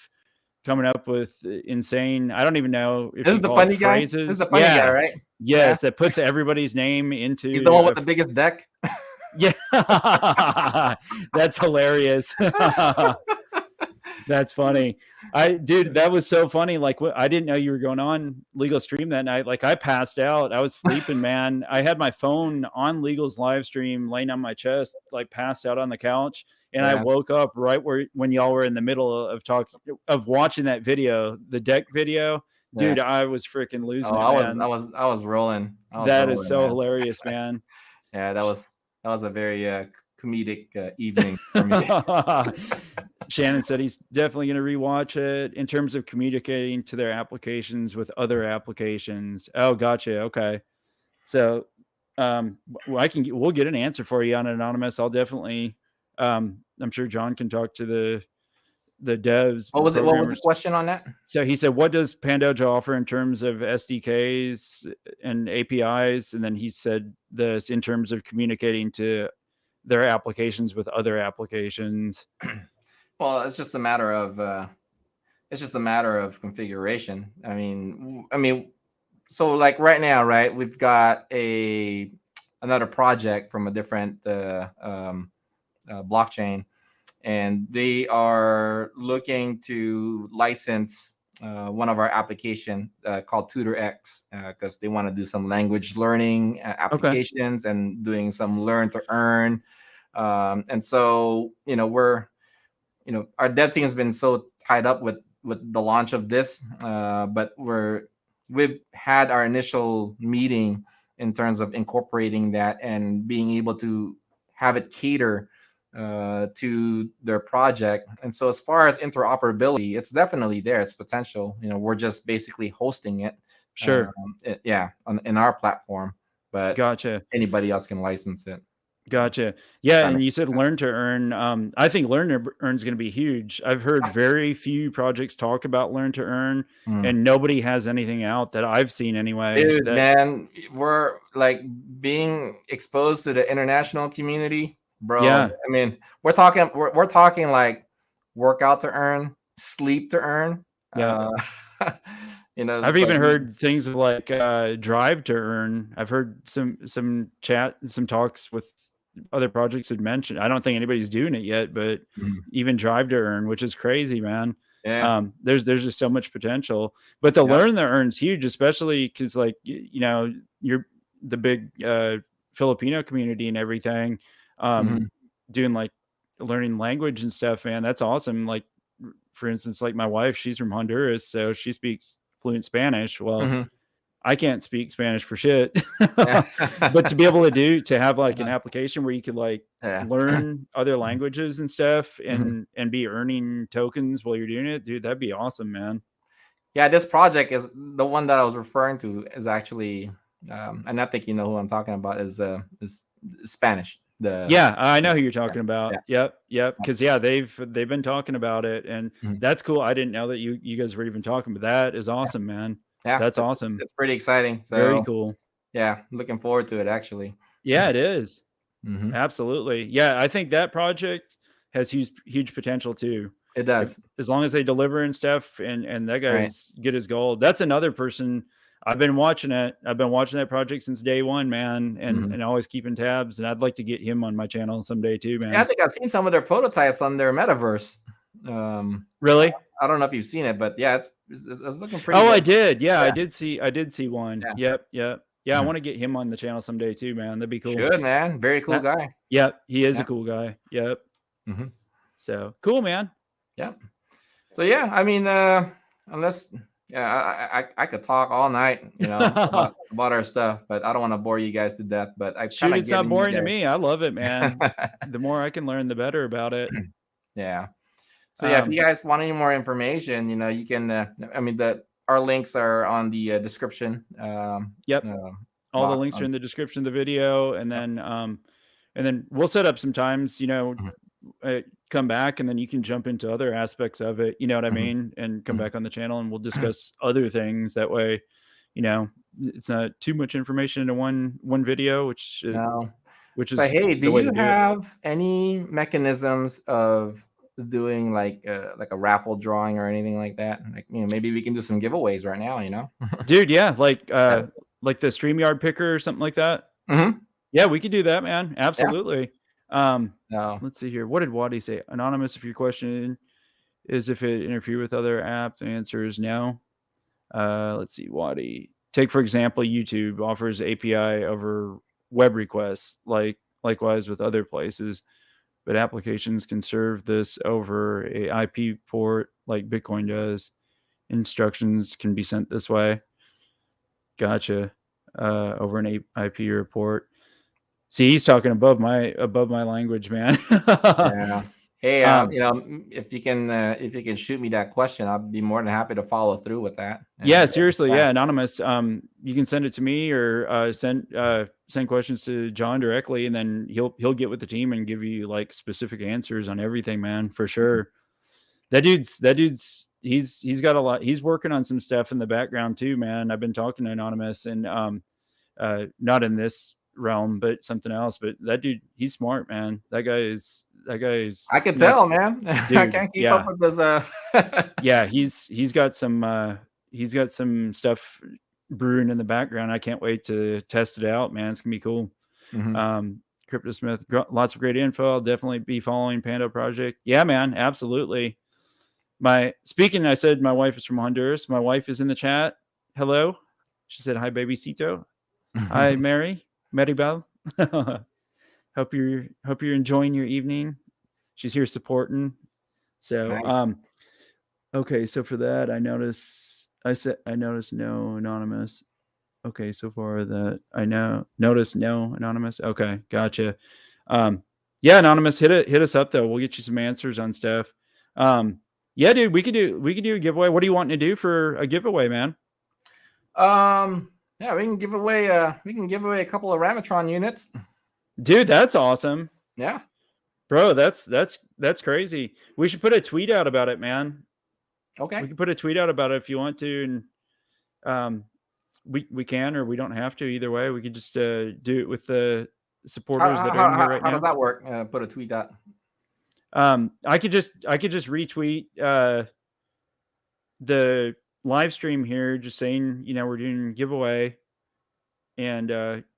coming up with insane. I don't even know if this is the funny guy. This is the funny guy, right? Yes, that puts everybody's name into. He's the one with the biggest deck. Yeah, that's hilarious. That's funny. Dude, that was so funny. Like, I didn't know you were going on legal stream that night. Like, I passed out. I was sleeping, man. I had my phone on legal's live stream laying on my chest, like passed out on the couch. And I woke up right when y'all were in the middle of watching that video, the deck video. Dude, I was freaking losing it, man. I was rolling. That is so hilarious, man. Yeah, that was a very comedic evening for me. Shannon said he's definitely going to rewatch it in terms of communicating to their applications with other applications. Oh, gotcha. Okay. So we'll get an answer for you on Anonymous. I'll definitely, I'm sure John can talk to the devs. What was the question on that? So he said, what does Pandoja offer in terms of SDKs and APIs? And then he said this in terms of communicating to their applications with other applications. Well, it's just a matter of configuration. I mean, so like right now, right? We've got another project from a different blockchain, and they are looking to license one of our application called TutorX because they want to do some language learning applications and doing some learn to earn. And so, our dev team has been so tied up with the launch of this, but we've had our initial meeting in terms of incorporating that and being able to have it cater to their project. And so as far as interoperability, it's definitely there. It's potential. We're just basically hosting it. Sure. In our platform, but gotcha. Anybody else can license it. Gotcha. Yeah, and you said learn to earn. I think learn to earn is going to be huge. I've heard very few projects talk about learn to earn, and nobody has anything out that I've seen anyway. Dude, man, we're like being exposed to the international community, bro. Yeah. I mean, we're talking like workout to earn, sleep to earn. Yeah. I've even heard things like drive to earn. I've heard some talks with other projects had mentioned. I don't think anybody's doing it yet, but even drive to earn, which is crazy, man. Yeah. There's just so much potential, but the learn to earn's huge, especially because like, you're the big Filipino community and everything, doing like learning language and stuff, man. That's awesome. Like, for instance, like my wife, she's from Honduras, so she speaks fluent Spanish. Well, I can't speak Spanish for shit, but to be able to have like an application where you could like learn other languages and stuff and be earning tokens while you're doing it, dude, that'd be awesome, man. Yeah, this project is the one that I was referring to is actually, and I think you know who I'm talking about is Spanish. I know who you're talking about. Yep. Because they've been talking about it, and that's cool. I didn't know that you guys were even talking, but that is awesome, man. Yeah, that's awesome. It's pretty exciting. So, very cool. Yeah, looking forward to it actually. Yeah, it is. Absolutely. Yeah, I think that project has huge potential too. It does. As long as they deliver and stuff, and that guy's get his goal. That's another person. I've been watching it. I've been watching that project since day one, man, and always keeping tabs. And I'd like to get him on my channel someday too, man. Yeah, I think I've seen some of their prototypes on their metaverse. Really? I don't know if you've seen it, but yeah, it's looking pretty. Oh, good. I did. Yeah, I did see one. Yeah. Yep. Yeah, I want to get him on the channel someday too, man. That'd be cool. Good, man. Very cool guy. Yep, he is a cool guy. Yep. So cool, man. Yeah. So yeah, I mean, unless I could talk all night, about our stuff, but I don't want to bore you guys to death. But I've Shoot, kind of it's not given you boring to guys. me. I love it, man. The more I can learn, the better about it. Yeah. So yeah, if you guys want any more information, you can. I mean, our links are on the description. Yep. All the links are in the description of the video, and then we'll set up some times. Come back, and then you can jump into other aspects of it. You know what I mean? And come back on the channel, and we'll discuss other things. That way, it's not too much information into one video, which is. But hey, do you have any mechanisms of doing like a raffle drawing or anything like that? Like, maybe we can do some giveaways right now. Dude, yeah, like the StreamYard picker or something like that. Yeah, we could do that, man. Absolutely. Let's see here. What did Wadi say? Anonymous, if your question is if it interfere with other apps, the answer is no. Let's see, Wadi. Take, for example, YouTube offers API over web requests, likewise with other places, but applications can serve this over a IP port like Bitcoin does. Instructions can be sent this way. Gotcha. Over an IP report. See, he's talking above my language, man. Yeah. Hey, if you can shoot me that question, I'll be more than happy to follow through with that. Yeah, seriously. Yeah, Anonymous. You can send it to me or send questions to John directly, and then he'll get with the team and give you like specific answers on everything, man, for sure. That dude's he's got a lot. He's working on some stuff in the background too, man. I've been talking to Anonymous, and not in this realm, but something else. But that dude, he's smart, man. That guy is. I can tell, man. Dude, I can't keep up with this. Yeah, he's got some stuff brewing in the background. I can't wait to test it out, man. It's gonna be cool. Crypto Smith, lots of great info. I'll definitely be following Pando Project. Yeah, man, absolutely. I said my wife is from Honduras. My wife is in the chat. Hello. She said, hi, baby Cito. Hi, Maribel. Hope you're enjoying your evening. She's here supporting. So, nice. Okay. So for that, I noticed no anonymous. Okay. So far that I noticed no anonymous. Okay. Gotcha. Yeah, anonymous, hit us up though. We'll get you some answers on stuff. Yeah, dude, we could do a giveaway. What do you want to do for a giveaway, man? Yeah, we can give away a couple of Rametron units. Dude, that's awesome. Yeah. Bro, that's crazy. We should put a tweet out about it, man. Okay. We can put a tweet out about it if you want to, and we can, or we don't have to. Either way, we could just do it with the supporters that are in here right now. How does that work? Put a tweet out. I could just retweet the live stream here, just saying, we're doing a giveaway, and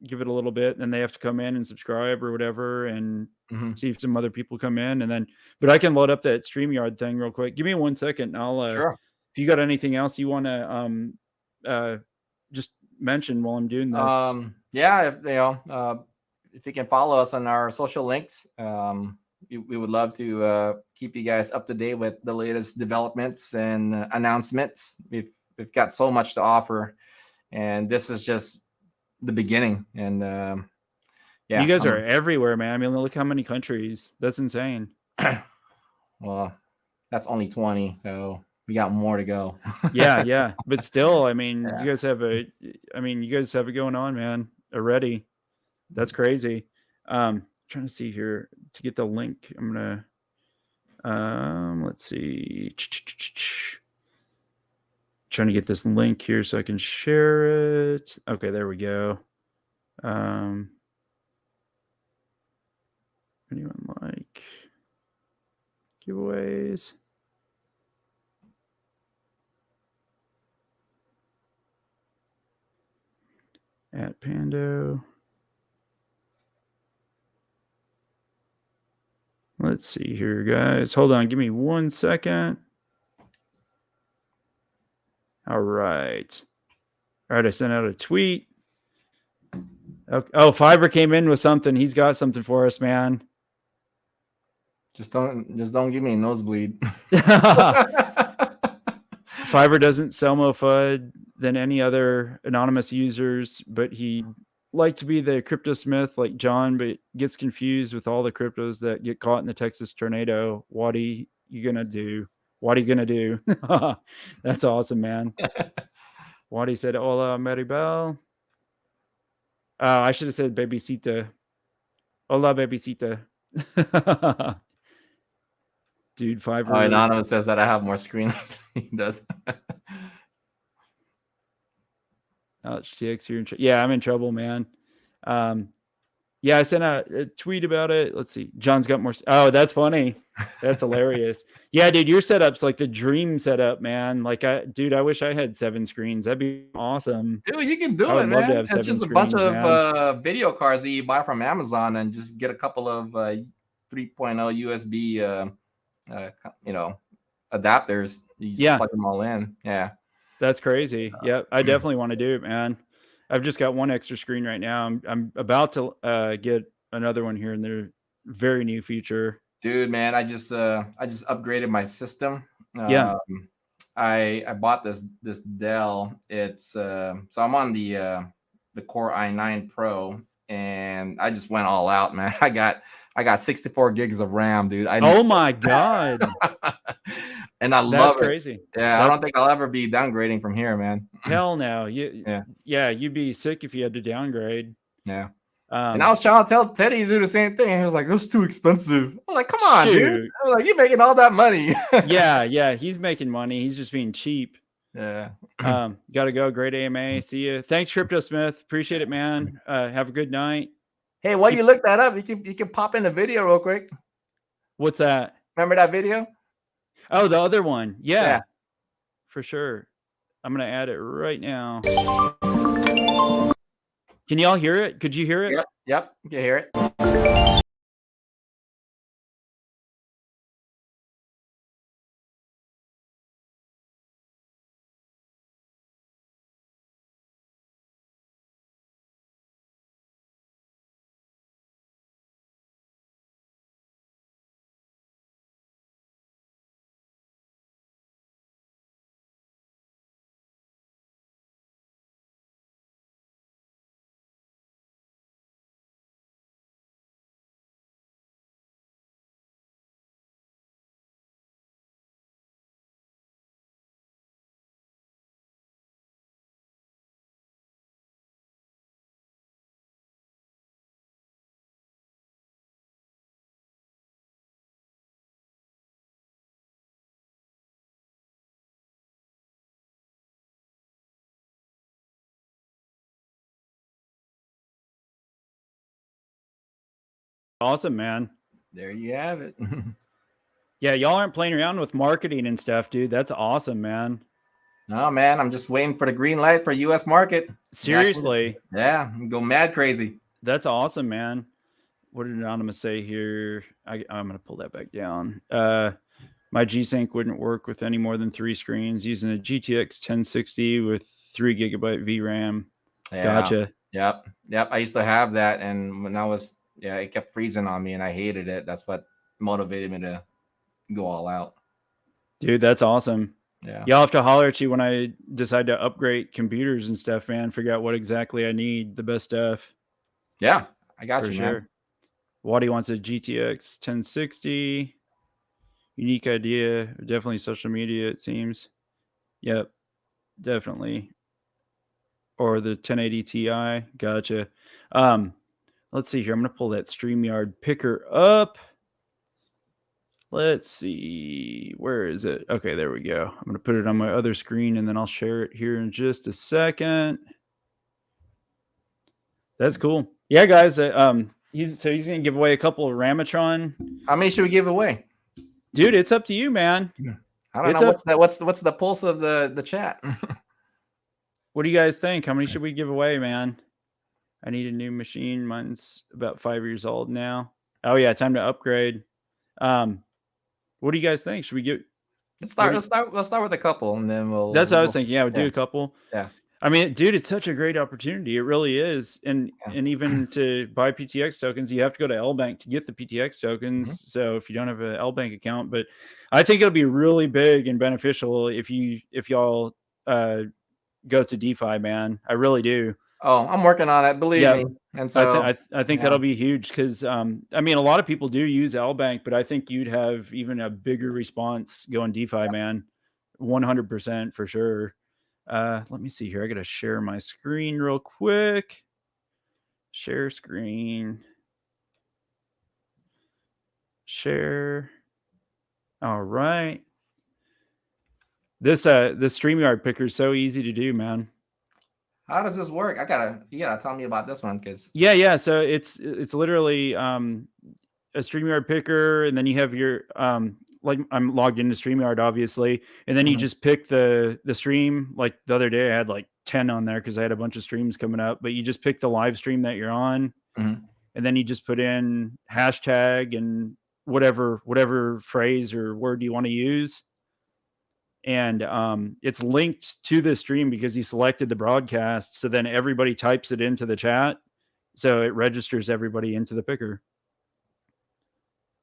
give it a little bit, and then they have to come in and subscribe or whatever, and see if some other people come in, and then. But I can load up that StreamYard thing real quick. Give me 1 second, and I'll. Sure. If you got anything else you want to just mention while I'm doing this. Yeah, if you can follow us on our social links, we would love to keep you guys up to date with the latest developments and announcements. We've got so much to offer, and this is just the beginning. And yeah, you guys are everywhere, man. I mean, look how many countries. That's insane. Well, that's only 20, so we got more to go. yeah, but still, I mean, you guys have it going on, man, already. That's crazy. Trying to see here to get the link. I'm gonna let's see. Trying to get this link here so I can share it. Okay, there we go. Anyone like giveaways? At Pando. Let's see here, guys. Hold on. Give me 1 second. All right. I sent out a tweet. Oh, Fiverr came in with something. He's got something for us, man. Just don't give me a nosebleed. Fiverr doesn't sell more FUD than any other anonymous users, but he like to be the crypto smith like John, but gets confused with all the cryptos that get caught in the Texas tornado. What are you gonna do? What are you gonna do? That's awesome, man. Wadi said, "Hola, Maribel." I should have said "Babysita." Hola, Babysita. Dude, Fiverr. Oh, Anonymous says that I have more screen than he does. TX, you're in yeah, I'm in trouble, man. Yeah, I sent a tweet about it. Let's see. John's got more. Oh, that's funny. That's hilarious. Yeah, dude, your setup's like the dream setup, man. Like, dude, I wish I had 7 screens. That'd be awesome. Dude, you can do I would it, love man. to have 7 It's just a screens, bunch man. of video cards that you buy from Amazon and just get a couple of 3.0 USB, adapters. You just plug them all in. Yeah. That's crazy. Yeah, I definitely want to do it, man. I've just got one extra screen right now. I'm about to get another one here in the very new future. Dude, man, I just upgraded my system. Yeah. I bought this Dell. It's so I'm on the Core i9 Pro, and I just went all out, man. I got 64 gigs of RAM, dude. Oh my god. And I love it. That's crazy. Yeah, I don't think I'll ever be downgrading from here, man. Hell no. Yeah, you'd be sick if you had to downgrade. Yeah. And I was trying to tell Teddy to do the same thing. He was like, "That's too expensive." I was like, "Come on, dude." I was like, "You're making all that money." yeah, he's making money. He's just being cheap. Yeah. Gotta go. Great AMA. See you. Thanks, Crypto Smith. Appreciate it, man. Have a good night. Hey, while you look that up, you can pop in the video real quick. What's that? Remember that video? Oh, the other one. Yeah. For sure. I'm gonna add it right now. Can y'all hear it? Could you hear it? Yep. You can hear it. Awesome, man. There you have it. Yeah, y'all aren't playing around with marketing and stuff, dude. That's awesome, man. No, man, I'm just waiting for the green light for U.S. market. Seriously. Yeah, go mad crazy. That's awesome, man. What did Anonymous say here? I'm going to pull that back down. My G-Sync wouldn't work with any more than 3 screens using a GTX 1060 with 3 gigabyte VRAM. Yeah. Gotcha. Yep. I used to have that, and when I was, it kept freezing on me, and I hated it. That's what motivated me to go all out. Dude, that's awesome. Yeah. Y'all have to holler at you when I decide to upgrade computers and stuff, man. Figure out what exactly I need, the best stuff. Yeah, I got you, sure. man. Waddy wants a GTX 1060. Unique idea. Definitely social media, it seems. Yep, definitely. Or the 1080 Ti. Gotcha. Let's see here. I'm going to pull that StreamYard picker up. Let's see. Where is it? Okay, there we go. I'm going to put it on my other screen, and then I'll share it here in just a second. That's cool. Yeah, guys. He's going to give away a couple of Rametron. How many should we give away? Dude, it's up to you, man. I don't know. What's the pulse of the chat? What do you guys think? How many should we give away, man? I need a new machine. Mine's about 5 years old now. Oh yeah, time to upgrade. What do you guys think? Should we get? Let's start with a couple, and then we'll. That's what I was thinking. Yeah, we'll do a couple. Yeah. I mean, dude, it's such a great opportunity. It really is. And even to buy PTX tokens, you have to go to LBank to get the PTX tokens. So if you don't have an LBank account, but I think it'll be really big and beneficial if y'all go to DeFi, man. I really do. Oh, I'm working on it, believe me. And so I think that'll be huge because I mean, a lot of people do use LBank, but I think you'd have even a bigger response going DeFi, man. 100% for sure. Let me see here. I got to share my screen real quick. Share screen. Share. All right. This StreamYard picker is so easy to do, man. How does this work? You gotta tell me about this one, because yeah. So it's literally a StreamYard picker, and then you have your like I'm logged into StreamYard, obviously, and then you just pick the stream. Like the other day, I had like 10 on there because I had a bunch of streams coming up. But you just pick the live stream that you're on, and then you just put in hashtag and whatever phrase or word you want to use. And it's linked to the stream because you selected the broadcast. So then everybody types it into the chat. So it registers everybody into the picker.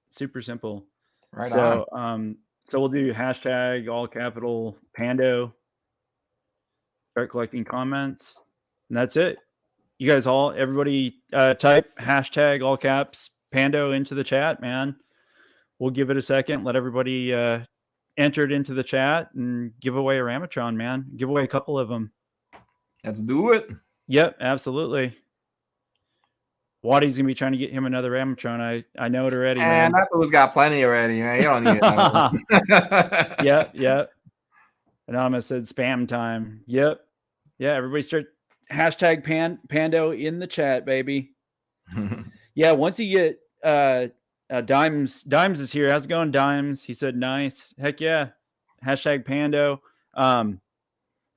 Super simple. Right so, on. So we'll do hashtag all capital Pando. Start collecting comments. And that's it. You guys everybody type hashtag all caps Pando into the chat, man. We'll give it a second. Let everybody enter it into the chat and give away a Rametron, man. Give away a couple of them. Let's do it. Yep, absolutely. Waddy's gonna be trying to get him another Rametron. I know it already, man. That fool's got plenty already, man. You don't need it. Yep. Anonymous said spam time. Yep. Yeah, everybody start hashtag Pando in the chat, baby. Yeah, once you get Dimes is here. How's it going, Dimes? He said nice. Heck yeah. Hashtag Pando.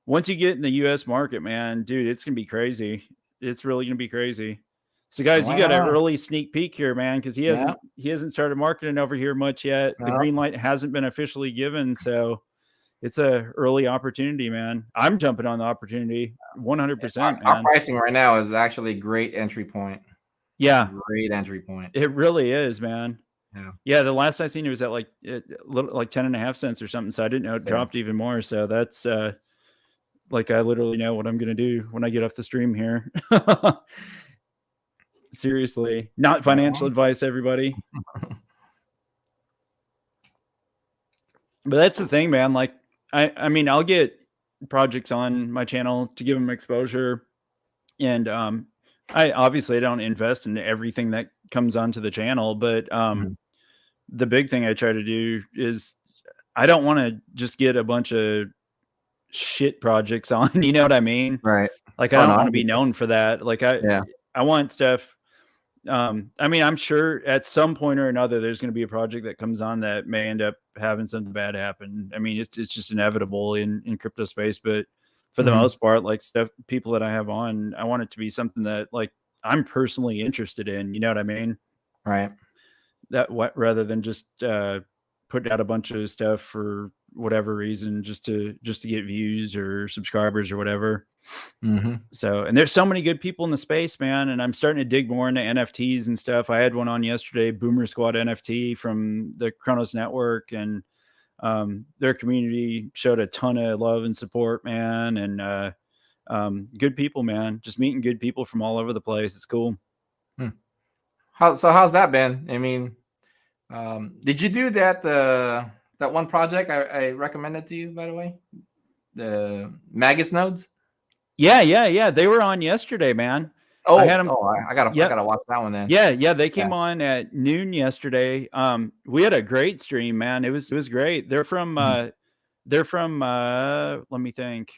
Once you get in the US market, man, dude, it's gonna be crazy. It's really gonna be crazy. So guys, you got an early sneak peek here, man, because he hasn't started marketing over here much yet. The green light hasn't been officially given, so it's a early opportunity, man. I'm jumping on the opportunity 100%. Man. Our pricing right now is actually a great entry point. Yeah, great entry point. It really is, man. Yeah. The last I seen it was at like 10.5 cents or something. So I didn't know it dropped even more. So that's like I literally know what I'm gonna do when I get off the stream here. Seriously, not financial advice, everybody. But that's the thing, man. Like I mean, I'll get projects on my channel to give them exposure, and I obviously don't invest in everything that comes onto the channel, but the big thing I try to do is I don't want to just get a bunch of shit projects on, you know what I mean? Right. Like I don't want to be known for that. Like I want stuff. I mean, I'm sure at some point or another, there's going to be a project that comes on that may end up having something bad happen. I mean, it's just inevitable in crypto space, but for the most part, like people that I have on, I want it to be something that like I'm personally interested in, you know what I mean? Right. Rather than just put out a bunch of stuff for whatever reason, just to get views or subscribers or whatever. So, and there's so many good people in the space, man. And I'm starting to dig more into NFTs and stuff. I had one on yesterday, Boomer Squad NFT from the Kronos Network, and their community showed a ton of love and support, man. And good people, man. Just meeting good people from all over the place. It's cool. How's that been? I mean, did you do that one project I recommended to you, by the way? The Magus nodes? Yeah. They were on yesterday, man. Oh, I gotta watch that one then. Yeah. They came on at noon yesterday. We had a great stream, man. It was great. They're from let me think.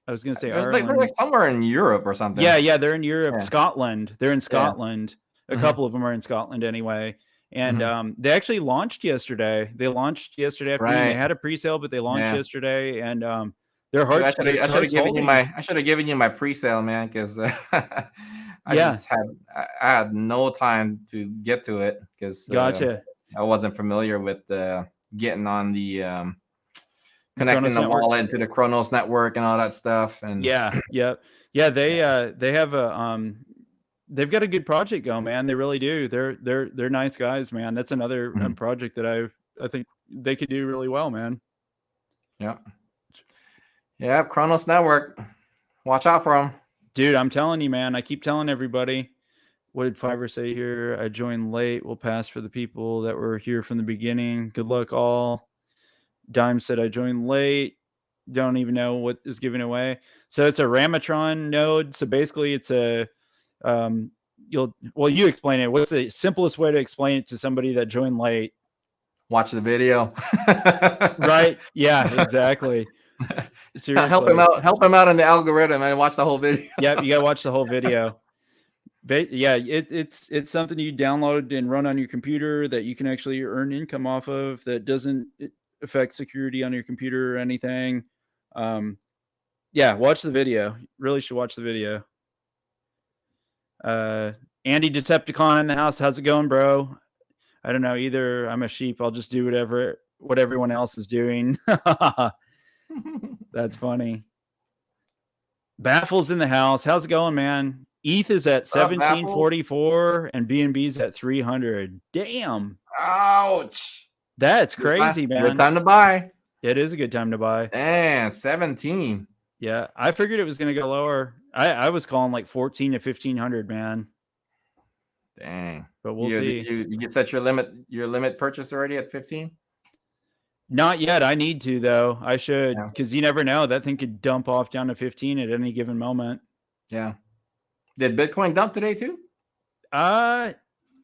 I was gonna say Ireland. They're like somewhere in Europe or something. Yeah, they're in Europe, Scotland. They're in Scotland. A couple of them are in Scotland anyway. And they actually launched yesterday. They launched yesterday afternoon. They had a pre-sale, but they launched yesterday, and they're hard. I should have given you my pre-sale, man, because I had no time to get to it because gotcha. I wasn't familiar with getting on the connecting the wallet to the Kronos network and all that stuff. And yeah. They have a they've got a good project going, man. They really do. They're nice guys, man. That's another project that I think they could do really well, man. Yeah, Kronos network. Watch out for them. Dude, I'm telling you, man. I keep telling everybody. What did Fiverr say here? I joined late. We'll pass for the people that were here from the beginning. Good luck, all. Dime said I joined late. Don't even know what is giving away. So it's a Rametron node. So basically, it's a you explain it. What's the simplest way to explain it to somebody that joined late? Watch the video. Right? Yeah, exactly. Seriously. Help him out in the algorithm and watch the whole video. Yeah, you gotta watch the whole video. Yeah, it's something you download and run on your computer that you can actually earn income off of that doesn't affect security on your computer or anything. Yeah, watch the video. Really should watch the video. Andy Decepticon in the house. How's it going, bro? I don't know either. I'm a sheep. I'll just do what everyone else is doing. That's funny. Baffles in the house. How's it going, man? ETH is at 1744 and BNB's at 300. Damn. Ouch. That's crazy, man. Good time to buy. It is a good time to buy. Man, 17. Yeah, I figured it was going to go lower. I was calling like 14 to 1500, man. Dang. But we'll see. Did you set your limit purchase already at 15? Not yet. I need to, though. I should, because you never know. That thing could dump off down to 15 at any given moment. Yeah. Did Bitcoin dump today too?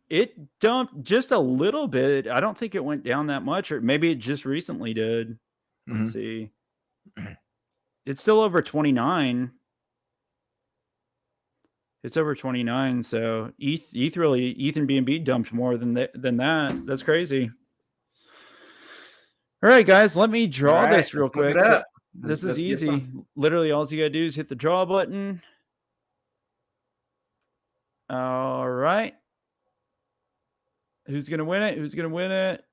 It dumped just a little bit. I don't think it went down that much, or maybe it just recently did. Let's see. It's still over 29. It's over 29. So ETH and BNB dumped more than that. That's crazy. All right, guys, let me draw this real quick. So this is easy. Literally, all you gotta do is hit the draw button. All right. Who's gonna win it?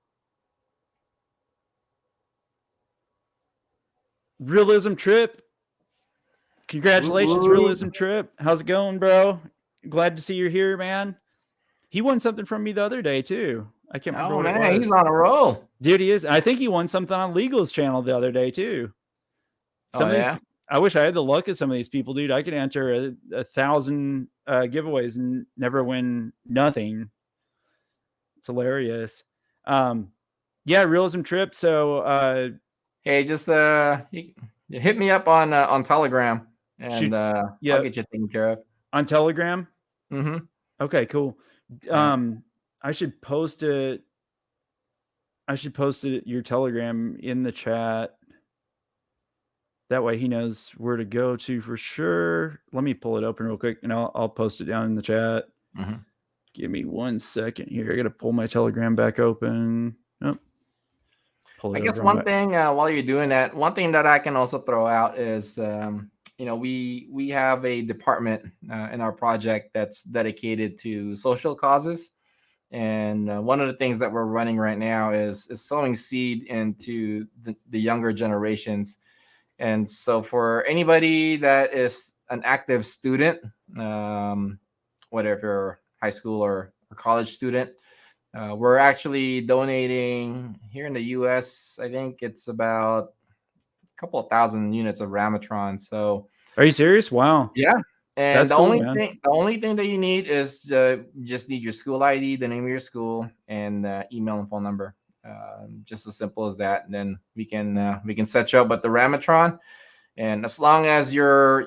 Realism Trip. Congratulations, Realism Trip. How's it going, bro? Glad to see you're here, man. He won something from me the other day too. I can't remember what it was. He's on a roll. Dude, he is. I think he won something on Legal's channel the other day too. I wish I had the luck of some of these people, dude. I could enter 1,000 giveaways and never win nothing. It's hilarious. Yeah, Realism Trip. So hey, just hit me up on Telegram and I'll get you taken care of. On Telegram? Mm-hmm. Okay, cool. I should post it. Your Telegram in the chat. That way he knows where to go to for sure. Let me pull it open real quick and I'll post it down in the chat. Give me 1 second here. I got to pull my Telegram back open. I guess one thing while you're doing that, one thing that I can also throw out is, we have a department in our project that's dedicated to social causes. And one of the things that we're running right now is sowing seed into the younger generations. And so for anybody that is an active student, whether if you're a high school or a college student, we're actually donating here in the US. I think it's about a couple of thousand units of Rametron. So are you serious? Wow. Yeah. And that's the only thing that you need is just need your school ID, the name of your school, and email and phone number. Just as simple as that. And then we can set you up with the Rametron. And as long as you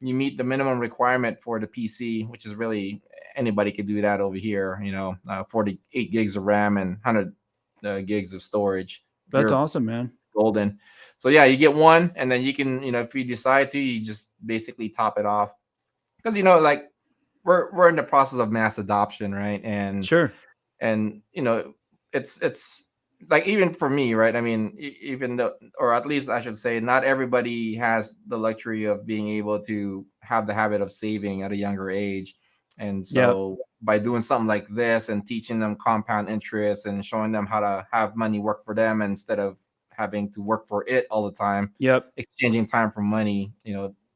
meet the minimum requirement for the PC, which is really anybody could do that over here, 48 gigs of RAM and 100 gigs of storage. That's awesome, man. Golden. So yeah, you get one, and then you can, if you decide to, you just basically top it off. Because like we're in the process of mass adoption, right? And sure. And it's like, even for me, right? I mean, even though, or at least I should say, not everybody has the luxury of being able to have the habit of saving at a younger age. And so by doing something like this and teaching them compound interest and showing them how to have money work for them instead of having to work for it all the time. Yep. Exchanging time for money.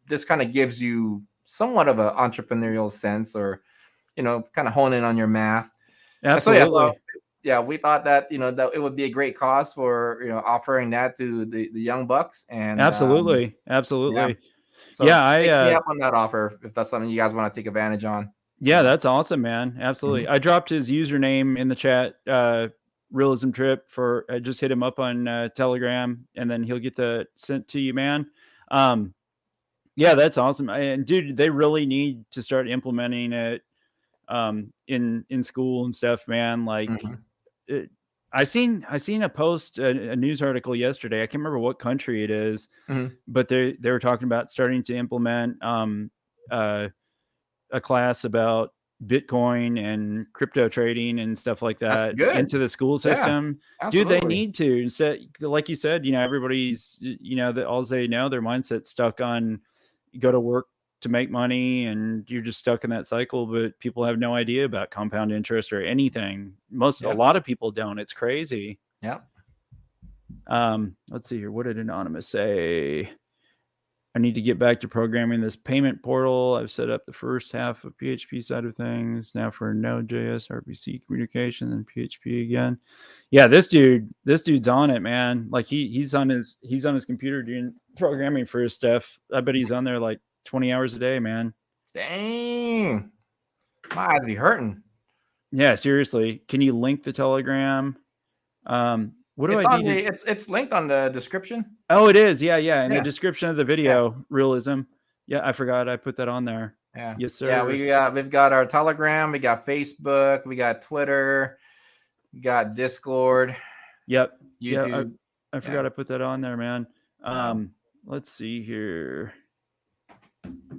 This kind of gives you somewhat of an entrepreneurial sense, or kind of hone in on your math. Absolutely. So, we thought that that it would be a great cause for offering that to the young bucks. And absolutely. So take me I up on that offer if that's something you guys want to take advantage on. Yeah, that's awesome, man. Absolutely. I dropped his username in the chat, Realism Trip, I just hit him up on Telegram, and then he'll get that sent to you, man. Yeah, that's awesome. And dude, they really need to start implementing it in school and stuff, man. Like I seen a post, a news article yesterday. I can't remember what country it is, but they were talking about starting to implement a class about Bitcoin and crypto trading and stuff like that into the school system. Dude, they need to. Instead, like you said, everybody's, that all they know, their mindset's stuck on go to work to make money, and you're just stuck in that cycle. But people have no idea about compound interest or anything. A lot of people don't. It's crazy. Yeah. Let's see here. What did Anonymous say? I need to get back to programming this payment portal. I've set up the first half of PHP side of things. Now for Node.js, RPC communication, and PHP again. Yeah, this dude's on it, man. Like he's on his computer doing programming for his stuff. I bet he's on there like 20 hours a day, man. Dang. My eyes be hurting. Yeah, seriously. Can you link the Telegram? What do I need? It's linked on the description. Oh, it is. Yeah. In the description of the video, Realism. Yeah, I forgot I put that on there. Yeah. Yes, sir. Yeah, we've got our Telegram, we got Facebook, we got Twitter, we got Discord. Yep. YouTube. Yeah, I forgot I put that on there, man. Let's see here.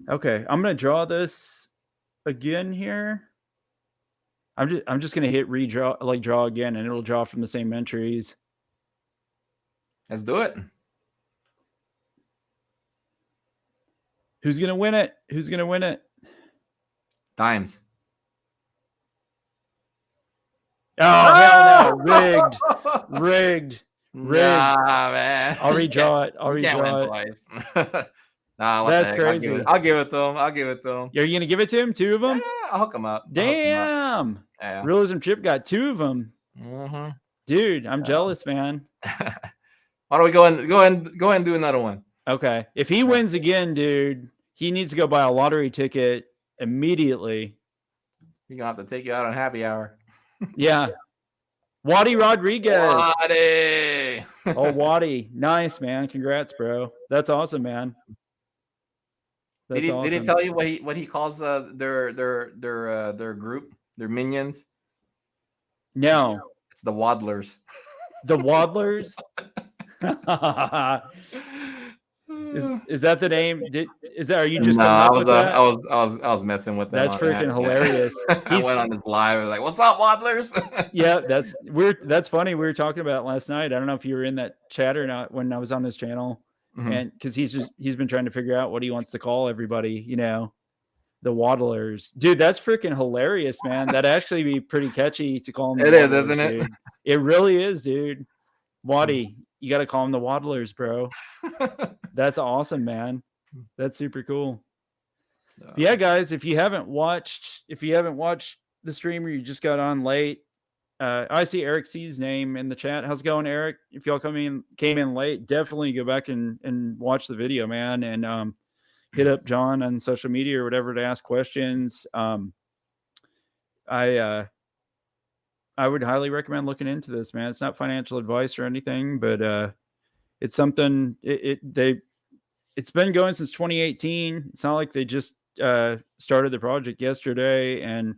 Okay, I'm gonna draw this again here. I'm just gonna hit redraw, like draw again, and it'll draw from the same entries. Let's do it. Who's gonna win it? Dimes. Oh, hell no. Rigged. Nah, man. I'll redraw it. Nah, that's crazy. I'll give it to him. Are you gonna give it to him? 2 of them? Yeah, I'll hook him up. Damn. Yeah. Realism Chip got 2 of them. Dude, I'm jealous, man. Why don't we go and do another one? Okay. If he wins again, dude, he needs to go buy a lottery ticket immediately. He's gonna have to take you out on happy hour. Yeah. Waddy Rodriguez. Waddy. Oh, Waddy. Nice, man. Congrats, bro. That's awesome, man. Did he tell you what he calls their group, their minions? No. It's the Waddlers. The Waddlers? Is that the name? Are you just? No, I was messing with them. That's freaking hilarious. I went on this live. I was like, "What's up, Waddlers?" Yeah, that's funny. We were talking about it last night. I don't know if you were in that chat or not when I was on his channel, and because he's been trying to figure out what he wants to call everybody. The Waddlers. Dude, that's freaking hilarious, man. That'd actually be pretty catchy to call them. It is, isn't it? Dude. It really is, dude. Waddy, you got to call them the Waddlers, bro. That's awesome, man. That's super cool. Yeah, guys, if you haven't watched the stream or you just got on late, I see Eric C's name in the chat. How's it going, Eric? If y'all came in late, definitely go back and watch the video, man, and hit up John on social media or whatever to ask questions. I would highly recommend looking into this, man. It's not financial advice or anything, but it's something. It's been going since 2018. It's not like they just started the project yesterday, and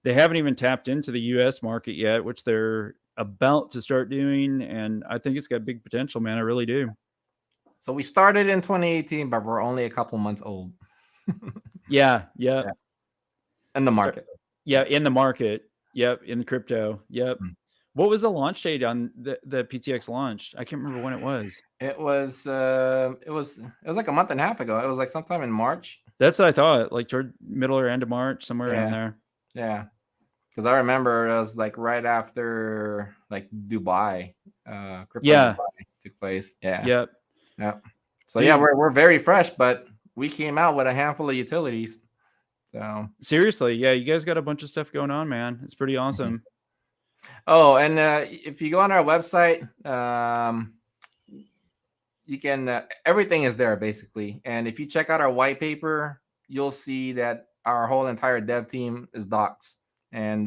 they haven't even tapped into the U.S. market yet, which they're about to start doing. And I think it's got big potential, man. I really do. So we started in 2018, but we're only a couple months old. Yeah. In the market. In the market. Yep, in the crypto. Yep. What was the launch date on the PTX launch? I can't remember when it was. It was like a month and a half ago. It was like sometime in March. That's what I thought, like toward middle or end of March, somewhere around there. Yeah. Because I remember it was like right after like Dubai. Crypto Dubai. took place. Yeah. Yep. Yep. So Dude. yeah, we're very fresh, but we came out with a handful of utilities. So Seriously, yeah, you guys got a bunch of stuff going on, man. It's pretty awesome. Oh, and if you go on our website, you can everything is there basically. And if you check out our white paper, you'll see that our whole entire dev team is docs. And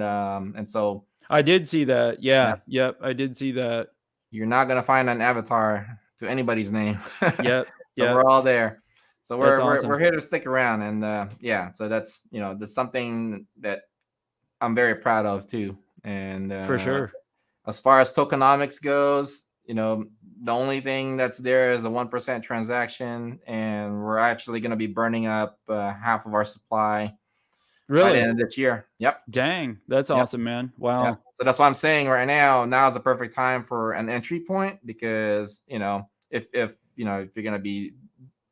so I did see that. Yeah. Yep. I did see that. You're not gonna find an avatar to anybody's name. Yep. So we're all there. So That's we're awesome. we're here to stick around, and yeah. So that's that's something that I'm very proud of too. And For sure. As far as tokenomics goes, the only thing that's there is a 1% transaction, and we're actually going to be burning up half of our supply by the Really? end of this year. Yep. Dang. That's awesome, man. Wow. Yep. So that's why I'm saying right now is the perfect time for an entry point, because if you're going to be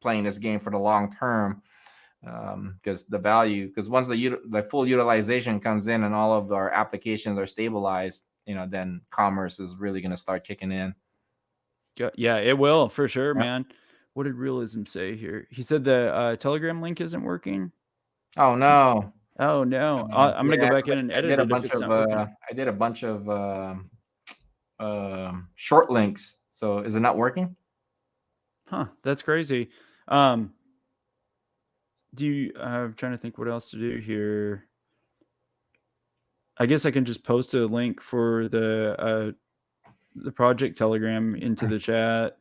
playing this game for the long term, because once the full utilization comes in and all of our applications are stabilized, then commerce is really going to start kicking in. Yeah, it will for sure, man. What did Realism say here? He said the Telegram link isn't working. Oh no. Oh no. I'm gonna go back in and edit it if it's not working. I did a bunch of short links. So is it not working? Huh, that's crazy. I'm trying to think what else to do here. I guess I can just post a link for the project Telegram into the chat.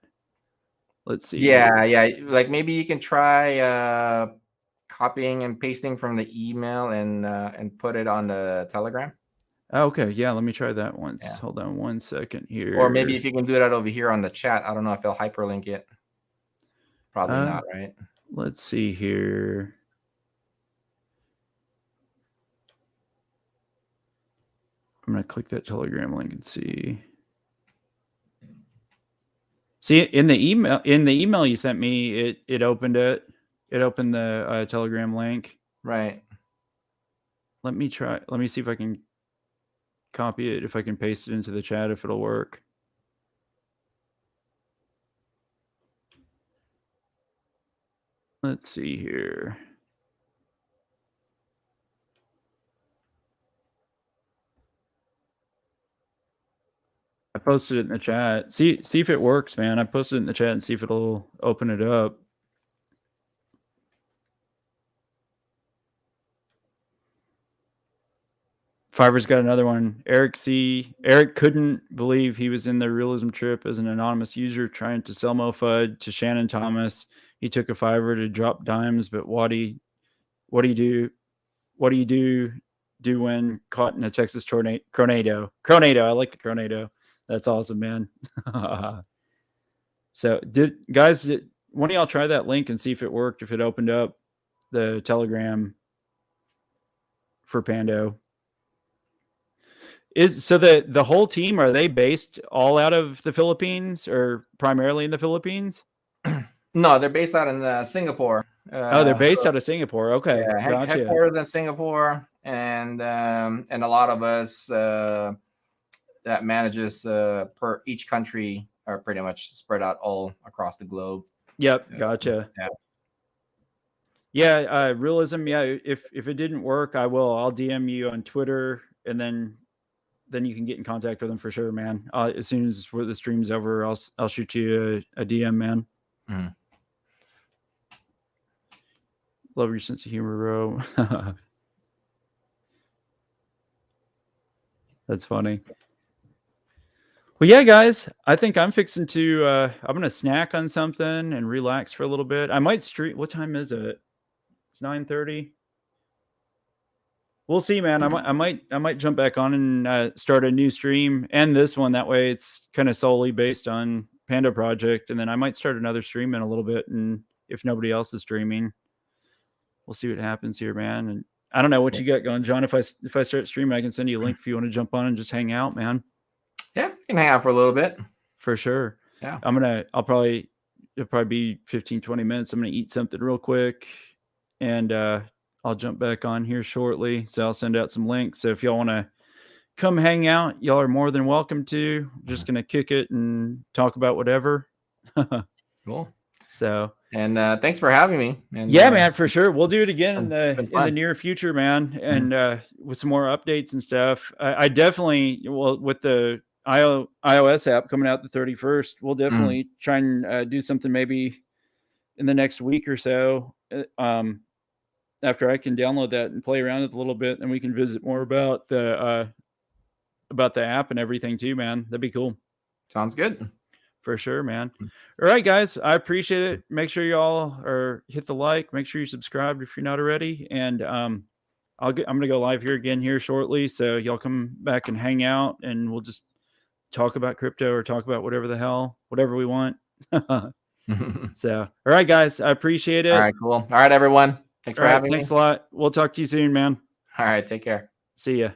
Let's see. Yeah. Like maybe you can try copying and pasting from the email and put it on the Telegram. Okay, yeah, let me try that once. Yeah. Hold on 1 second here. Or maybe if you can do that over here on the chat. I don't know if they'll hyperlink it. Probably not, right? Let's see here. I'm going to click that Telegram link and see. See, in the email you sent me, it opened it. It opened the Telegram link. Right. Let me see if I can copy it, if I can paste it into the chat, if it'll work. Let's see here. I posted it in the chat. See if it works, man. I posted it in the chat and see if it'll open it up. Fiverr's got another one. Eric couldn't believe he was in the Realism trip as an anonymous user trying to sell MoFUD to Shannon Thomas. He took a Fiverr to drop dimes, but what do you do when caught in a Texas tornado? Cronado. I like the Cronado. That's awesome, man. So did one of y'all try that link and see if it worked, if it opened up the Telegram for Pando? So the whole team, are they based all out of the Philippines or primarily in the Philippines? No, they're based out in Singapore. They're based out of Singapore. Okay, yeah, gotcha. Headquarters in Singapore, and a lot of us that manages per each country are pretty much spread out all across the globe. Yep, gotcha. Yeah, Realism. Yeah, if it didn't work, I'll DM you on Twitter, and then you can get in contact with them for sure, man. As soon as the stream's over, I'll shoot you a DM, man. Mm-hmm. Love your sense of humor, bro. That's funny. Well, yeah, guys, I think I'm fixing to I'm gonna snack on something and relax for a little bit. I might stream. What time is it? It's 9:30. We'll see, man. I might jump back on and start a new stream, and this one. That way, it's kind of solely based on Pando Project, and then I might start another stream in a little bit. And if nobody else is streaming, we'll see what happens here, man. And I don't know what you got going, John. If I start streaming, I can send you a link if you want to jump on and just hang out, man. Yeah, you can hang out for a little bit. For sure. Yeah. It'll probably be 15-20 minutes. I'm gonna eat something real quick, and I'll jump back on here shortly. So I'll send out some links. So if y'all want to come hang out. Y'all are more than welcome to. Just gonna kick it and talk about whatever. Cool. So, and thanks for having me. And, yeah, man, for sure. We'll do it again in fun. the near future, man, and with some more updates and stuff. I definitely, well, with the iOS app coming out the 31st, we'll definitely try and do something maybe in the next week or so. After I can download that and play around with it a little bit, and we can visit more about the app and everything too, man. That'd be cool. Sounds good. For sure, man. All right, guys. I appreciate it. Make sure y'all hit the like. Make sure you subscribe if you're not already. And I'm gonna go live here again here shortly. So y'all come back and hang out, and we'll just talk about crypto or talk about whatever we want. So, all right, guys. I appreciate it. All right, cool. All right, everyone. Thanks for having me. Thanks a lot. We'll talk to you soon, man. All right, take care. See ya.